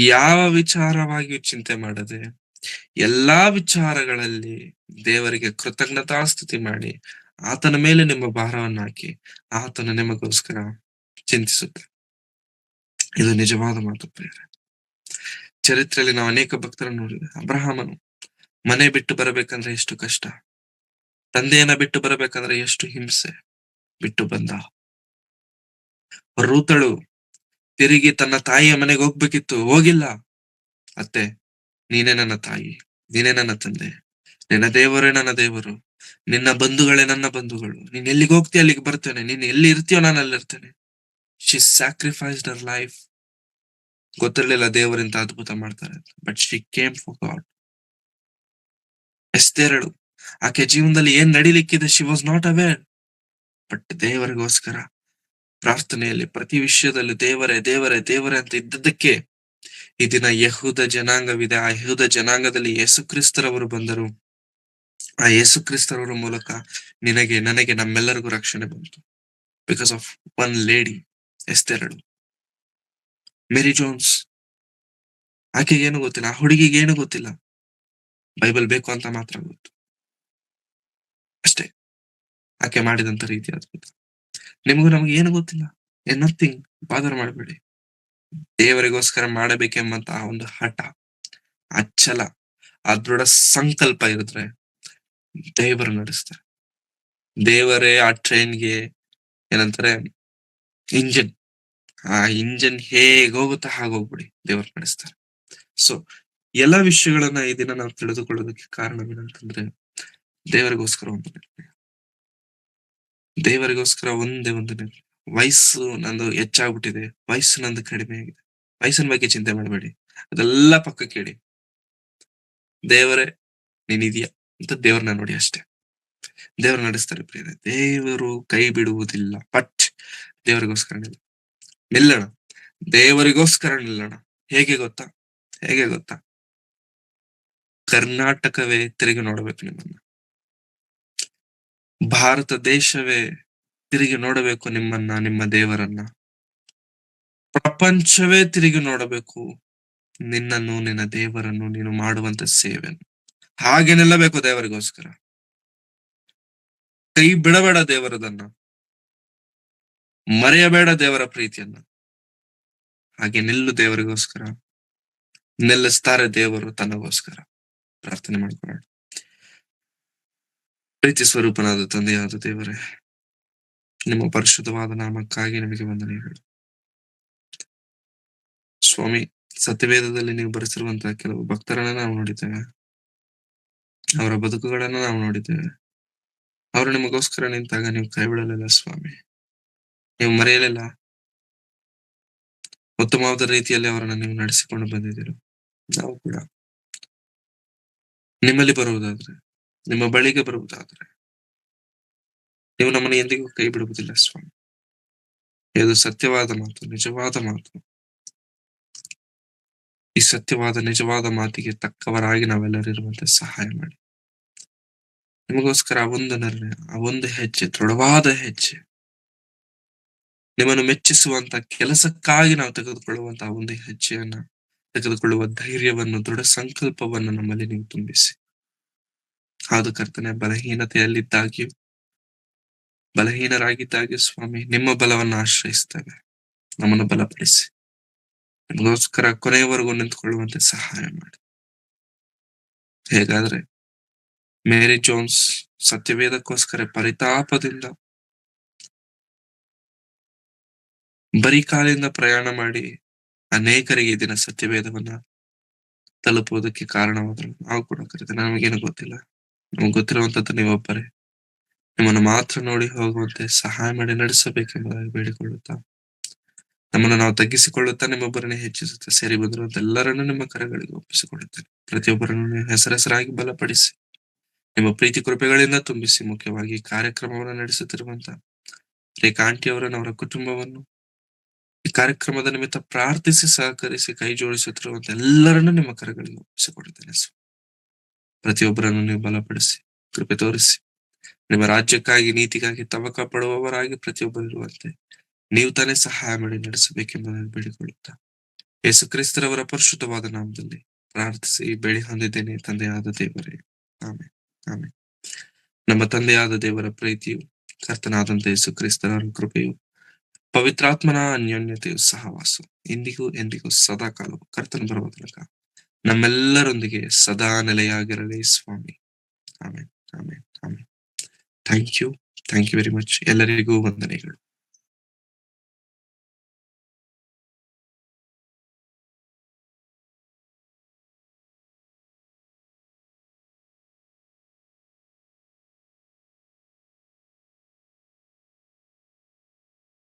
ಯಾವ ವಿಚಾರವಾಗಿಯೂ ಚಿಂತೆ ಮಾಡದೆ, ಎಲ್ಲಾ ವಿಚಾರಗಳಲ್ಲಿ ದೇವರಿಗೆ ಕೃತಜ್ಞತಾ ಸ್ತುತಿ ಮಾಡಿ, ಆತನ ಮೇಲೆ ನಿಮ್ಮ ಭಾರವನ್ನು ಹಾಕಿ, ಆತನು ನಿಮಗೋಸ್ಕರ ಚಿಂತಿಸುತ್ತೆ. ಇದು ನಿಜವಾದ ಮಾತು ಪ್ರಿಯರೇ. ಚರಿತ್ರೆಯಲ್ಲಿ ನಾವು ಅನೇಕ ಭಕ್ತರನ್ನು ನೋಡಿದೆ. ಅಬ್ರಹಾಮನು ಮನೆ ಬಿಟ್ಟು ಬರಬೇಕಂದ್ರೆ ಎಷ್ಟು ಕಷ್ಟ, ತಂದೆಯನ್ನ ಬಿಟ್ಟು ಬರಬೇಕಂದ್ರೆ ಎಷ್ಟು ಹಿಂಸೆ, ಬಿಟ್ಟು ಬಂದ. ರೂತಳು ತಿರುಗಿ ತನ್ನ ತಾಯಿಯ ಮನೆಗೆ ಹೋಗ್ಬೇಕಿತ್ತು, ಹೋಗಿಲ್ಲ. ಅತ್ತೆ, ನೀನೇ ನನ್ನ ತಾಯಿ, ನೀನೇ ನನ್ನ ತಂದೆ, ನಿನ್ನ ದೇವರೇ ನನ್ನ ದೇವರು, ನಿನ್ನ ಬಂಧುಗಳೇ ನನ್ನ ಬಂಧುಗಳು. ನೀನ್ ಎಲ್ಲಿಗೆ ಹೋಗ್ತೀಯ ಅಲ್ಲಿಗೆ ಬರ್ತೇನೆ, ನೀನ್ ಎಲ್ಲಿ ಇರ್ತೀಯೋ ನಾನು ಅಲ್ಲಿರ್ತೇನೆ. She sacrificed her life. ಗೊತ್ತಿರ್ಲಿಲ್ಲ ದೇವರಿಂತ ಅದ್ಭುತ ಮಾಡ್ತಾರೆ, but she came for God. ಎಸ್ತೇರಳು, ಆಕೆ ಜೀವನದಲ್ಲಿ ಏನ್ ನಡಿಲಿಕ್ಕಿದೆ, she was not aware. But ದೇವರಿಗೋಸ್ಕರ ಪ್ರಾರ್ಥನೆಯಲ್ಲಿ ಪ್ರತಿ ವಿಷಯದಲ್ಲಿ ದೇವರೇ ದೇವರೇ ದೇವರೇ ಅಂತ ಇದ್ದದ್ದಕ್ಕೆ ಈ ದಿನ ಯಹೂದ ಜನಾಂಗವಿದೆ. ಆ ಯಹೂದ ಜನಾಂಗದಲ್ಲಿ ಯೇಸು ಕ್ರಿಸ್ತರವರು ಬಂದರು. ಆ ಯೇಸು ಕ್ರಿಸ್ತರವರ ಮೂಲಕ ನಿನಗೆ, ನನಗೆ, ನಮ್ಮೆಲ್ಲರಿಗೂ ರಕ್ಷಣೆ ಬಂತು. ಬಿಕಾಸ್ ಆಫ್ ಒನ್ ಲೇಡಿ, ಎಸ್ತೇರಳು. ಮೇರಿ ಜೋನ್ಸ್, ಆಕೆಗೆ ಏನು ಗೊತ್ತಿಲ್ಲ, ಆ ಹುಡುಗಿಗೆ ಏನು ಗೊತ್ತಿಲ್ಲ, ಬೈಬಲ್ ಬೇಕು ಅಂತ ಮಾತ್ರ ಗೊತ್ತು ಅಷ್ಟೇ. ಆಕೆ ಮಾಡಿದಂತ ರೀತಿ ಅದ್ಭುತ. ನಿಮಗೂ ನಮ್ಗೆ ಏನು ಗೊತ್ತಿಲ್ಲ, ನಥಿಂಗ್, ಬಾದರ್ ಮಾಡಬೇಡಿ. ದೇವರಿಗೋಸ್ಕರ ಮಾಡಬೇಕೆಂಬಂತಹ ಒಂದು ಹಠ, ಆ ಛಲ, ಆ ದೃಢ ಸಂಕಲ್ಪ ಇರಿದ್ರೆ ದೇವರು ನಡೆಸ್ತಾರೆ. ದೇವರೇ ಆ ಟ್ರೈನ್ಗೆ ಏನಂತಾರೆ ಇಂಜಿನ್, ಆ ಇಂಜಿನ್ ಹೇಗ್ ಹೋಗುತ್ತಾ ಹಾಗೋಗ್ಬಿಡಿ, ದೇವರು ನಡೆಸ್ತಾರೆ. ಸೊ ಎಲ್ಲಾ ವಿಷಯಗಳನ್ನ ಈ ದಿನ ನಾವು ತಿಳಿದುಕೊಳ್ಳೋದಕ್ಕೆ ಕಾರಣವೇನಂತಂದ್ರೆ ದೇವರಿಗೋಸ್ಕರ ಒಂದು ನಿರ್ಣಯ, ದೇವರಿಗೋಸ್ಕರ ಒಂದೇ ಒಂದು ನಿರ್ಣಯ. ವಯಸ್ಸು ನಂದು ಹೆಚ್ಚಾಗ್ಬಿಟ್ಟಿದೆ, ವಯಸ್ಸು ನಂದು ಕಡಿಮೆ ಆಗಿದೆ, ವಯಸ್ಸಿನ ಬಗ್ಗೆ ಚಿಂತೆ ಮಾಡಬೇಡಿ, ಅದೆಲ್ಲ ಪಕ್ಕಕ್ಕೆ ಇಡಿ. ದೇವರೇ ನೀನಿದ್ಯಾ ಅಂತ ದೇವ್ರನ್ನ ನೋಡಿ ಅಷ್ಟೇ. ದೇವರು ನಡೆಸ್ತಾರೆ ಪ್ರಿಯರೇ. ದೇವರು ಕೈ ಬಿಡುವುದಿಲ್ಲ. ಬಟ್ ದೇವರಿಗೋಸ್ಕರ ನಿಲ್ಲೋಣ, ದೇವರಿಗೋಸ್ಕರ ನಿಲ್ಲೋಣ. ಹೇಗೆ ಗೊತ್ತಾ, ಹೇಗೆ ಗೊತ್ತಾ, ಕರ್ನಾಟಕವೇ ತಿರುಗಿ ನೋಡಬೇಕು ನಿಮ್ಮನ್ನ, ಭಾರತ ದೇಶವೇ ತಿರುಗಿ ನೋಡಬೇಕು ನಿಮ್ಮನ್ನ, ನಿಮ್ಮ ದೇವರನ್ನ, ಪ್ರಪಂಚವೇ ತಿರುಗಿ ನೋಡಬೇಕು ನಿನ್ನನ್ನು, ನಿನ್ನ ದೇವರನ್ನು, ನೀನು ಮಾಡುವಂತ ಸೇವೆಯನ್ನು. ಹಾಗೆ ನಿಲ್ಲಬೇಕು ದೇವರಿಗೋಸ್ಕರ. ಕೈ ಬಿಡಬೇಡ ದೇವರದನ್ನ, ಮರೆಯಬೇಡ ದೇವರ ಪ್ರೀತಿಯನ್ನ. ಹಾಗೆ ನಿಲ್ಲು ದೇವರಿಗೋಸ್ಕರ, ನಿಲ್ಲಿಸ್ತಾರೆ ದೇವರು ತನ್ನಗೋಸ್ಕರ. ಪ್ರಾರ್ಥನೆ ಮಾಡ್ಕೊಳ್ಳೋಣ. ಪ್ರೀತಿ ಸ್ವರೂಪನಾದ ತಂದೆಯಾದ ದೇವರೇ, ನಿಮ್ಮ ಪರಿಶುದ್ಧವಾದ ನಾಮಕ್ಕಾಗಿ ನಿಮಗೆ ವಂದನೆಗಳು ಸ್ವಾಮಿ. ಸತ್ಯವೇದದಲ್ಲಿ ನೀವು ಬರೆಸಿರುವಂತಹ ಕೆಲವು ಭಕ್ತರನ್ನ ನಾವು ನೋಡಿದ್ದೇವೆ, ಅವರ ಬದುಕುಗಳನ್ನ ನಾವು ನೋಡಿದ್ದೇವೆ. ಅವರು ನಿಮಗೋಸ್ಕರ ನಿಂತಾಗ ನೀವು ಕೈ ಬಿಡಲಿಲ್ಲ ಸ್ವಾಮಿ, ನೀವು ಮರೆಯಲಿಲ್ಲ. ಉತ್ತಮವಾದ ರೀತಿಯಲ್ಲಿ ಅವರನ್ನು ನೀವು ನಡೆಸಿಕೊಂಡು ಬಂದಿದ್ದೀರಿ. ನಾವು ಕೂಡ ನಿಮ್ಮಲ್ಲಿ ಬರುವುದಾದ್ರೆ, ನಿಮ್ಮ ಬಳಿಗೆ ಬರುವುದಾದ್ರೆ ನೀವು ನಮ್ಮನ್ನು ಎಂದಿಗೂ ಕೈ ಬಿಡುವುದಿಲ್ಲ ಸ್ವಾಮಿ. ಇದು ಸತ್ಯವಾದ ಮಾತು, ನಿಜವಾದ ಮಾತು. ಈ ಸತ್ಯವಾದ ನಿಜವಾದ ಮಾತಿಗೆ ತಕ್ಕವರಾಗಿ ನಾವೆಲ್ಲರೂ ಇರುವಂತೆ ಸಹಾಯ ಮಾಡಿ. ನಿಮಗೋಸ್ಕರ ಆ ಒಂದು ನಿರ್ಣಯ, ಆ ಒಂದು ಹೆಜ್ಜೆ, ದೃಢವಾದ ಹೆಜ್ಜೆ, ನಿಮ್ಮನ್ನು ಮೆಚ್ಚಿಸುವಂತ ಕೆಲಸಕ್ಕಾಗಿ ನಾವು ತೆಗೆದುಕೊಳ್ಳುವಂತಹ ಒಂದು ಹೆಜ್ಜೆಯನ್ನ ತೆಗೆದುಕೊಳ್ಳುವ ಧೈರ್ಯವನ್ನು, ದೃಢ ಸಂಕಲ್ಪವನ್ನು ನಮ್ಮಲ್ಲಿ ನೀವು ತುಂಬಿಸಿ. ಆದ ಕರ್ತನೆ, ಬಲಹೀನತೆಯಲ್ಲಿದ್ದಾಗ್ಯೂ, ಬಲಹೀನರಾಗಿದ್ದಾಗ್ಯೂ ಸ್ವಾಮಿ ನಿಮ್ಮ ಬಲವನ್ನು ಆಶ್ರಯಿಸ್ತೇವೆ. ನಮ್ಮನ್ನು ಬಲಪಡಿಸಿ, ನಿಮಗೋಸ್ಕರ ಕೊನೆಯವರೆಗೂ ನಿಂತುಕೊಳ್ಳುವಂತೆ ಸಹಾಯ ಮಾಡಿ. ಹೇಗಾದ್ರೆ ಮೇರಿ ಜೋನ್ಸ್ ಸತ್ಯವೇದಕ್ಕೋಸ್ಕರ ಪರಿತಾಪದಿಂದ ಬರೀ ಕಾಲಿಂದ ಪ್ರಯಾಣ ಮಾಡಿ ಅನೇಕರಿಗೆ ಈ ದಿನ ಸತ್ಯವೇದವನ್ನ ತಲುಪುವುದಕ್ಕೆ ಕಾರಣವಾದ್ರು, ನಾವು ಕೂಡ ಕರೀತೇವೆ. ನಮಗೇನು ಗೊತ್ತಿಲ್ಲ, ನಮ್ಗೆ ಗೊತ್ತಿರುವಂತದ್ದು ನೀವೊಬ್ಬರೇ. ನಿಮ್ಮನ್ನು ಮಾತ್ರ ನೋಡಿ ಹೋಗುವಂತೆ ಸಹಾಯ ಮಾಡಿ ನಡೆಸಬೇಕೆಂಬುದಾಗಿ ಬೇಡಿಕೊಳ್ಳುತ್ತಾ, ನಮ್ಮನ್ನು ನಾವು ತಗ್ಗಿಸಿಕೊಳ್ಳುತ್ತಾ ನಿಮ್ಮೊಬ್ಬರನ್ನೇ ಹೆಚ್ಚಿಸುತ್ತಾ ಸೇರಿ ಬಂದಿರುವಂತ ಎಲ್ಲರನ್ನೂ ನಿಮ್ಮ ಕರೆಗಳಿಗೆ ಒಪ್ಪಿಸಿಕೊಳ್ಳುತ್ತೇನೆ. ಪ್ರತಿಯೊಬ್ಬರನ್ನು ನೀವು ಹೆಸರಾಗಿ ಬಲಪಡಿಸಿ, ನಿಮ್ಮ ಪ್ರೀತಿ ಕೃಪೆಗಳಿಂದ ತುಂಬಿಸಿ. ಮುಖ್ಯವಾಗಿ ಈ ಕಾರ್ಯಕ್ರಮವನ್ನು ನಡೆಸುತ್ತಿರುವಂತ ರೇಖಾ ಆಂಟಿಯವರನ್ನು, ಅವರ ಕುಟುಂಬವನ್ನು, ಈ ಕಾರ್ಯಕ್ರಮದ ನಿಮಿತ್ತ ಪ್ರಾರ್ಥಿಸಿ ಸಹಕರಿಸಿ ಕೈ ಜೋಡಿಸುತ್ತಿರುವಂತ ಎಲ್ಲರನ್ನೂ ನಿಮ್ಮ ಕರೆಗಳಿಗೆ ಒಪ್ಪಿಸಿಕೊಡುತ್ತೇನೆ. ಪ್ರತಿಯೊಬ್ಬರನ್ನು ನೀವು ಬಲಪಡಿಸಿ, ಕೃಪೆ ತೋರಿಸಿ, ನಿಮ್ಮ ರಾಜ್ಯಕ್ಕಾಗಿ, ನೀತಿಗಾಗಿ ತವಕ ಪಡುವವರಾಗಿ ಪ್ರತಿಯೊಬ್ಬರು ಇರುವಂತೆ ನೀವು ತಾನೇ ಸಹಾಯ ಮಾಡಿ ನಡೆಸಬೇಕೆಂಬುದನ್ನು ಬೇಡಿಕೊಳ್ಳುತ್ತಾ, ಯೇಸು ಕ್ರಿಸ್ತರವರ ಪರಿಶುದ್ಧವಾದ ನಾಮದಲ್ಲಿ ಪ್ರಾರ್ಥಿಸಿ ಬೇಡಿ ಹೊಂದಿದ್ದೇನೆ ತಂದೆಯಾದ ದೇವರೇ, ಆಮೆನ್, ಆಮೆನ್. ನಮ್ಮ ತಂದೆಯಾದ ದೇವರ ಪ್ರೀತಿಯು, ಕರ್ತನಾದಂತ ಯೇಸು ಕ್ರಿಸ್ತರ ಕೃಪೆಯು, ಪವಿತ್ರಾತ್ಮನ ಅನ್ಯೋನ್ಯತೆಯು, ಸಹವಾಸು ಇಂದಿಗೂ ಎಂದಿಗೂ ಸದಾ ಕಾಲವು ಕರ್ತನ ಬರುವ ತನಕ ನಮ್ಮೆಲ್ಲರೊಂದಿಗೆ ಸದಾ ನೆಲೆಯಾಗಿರಲಿ ಸ್ವಾಮಿ. Amen, amen, amen. Thank you very much. ಎಲ್ಲರಿಗೂ ವಂದನೆಗಳು.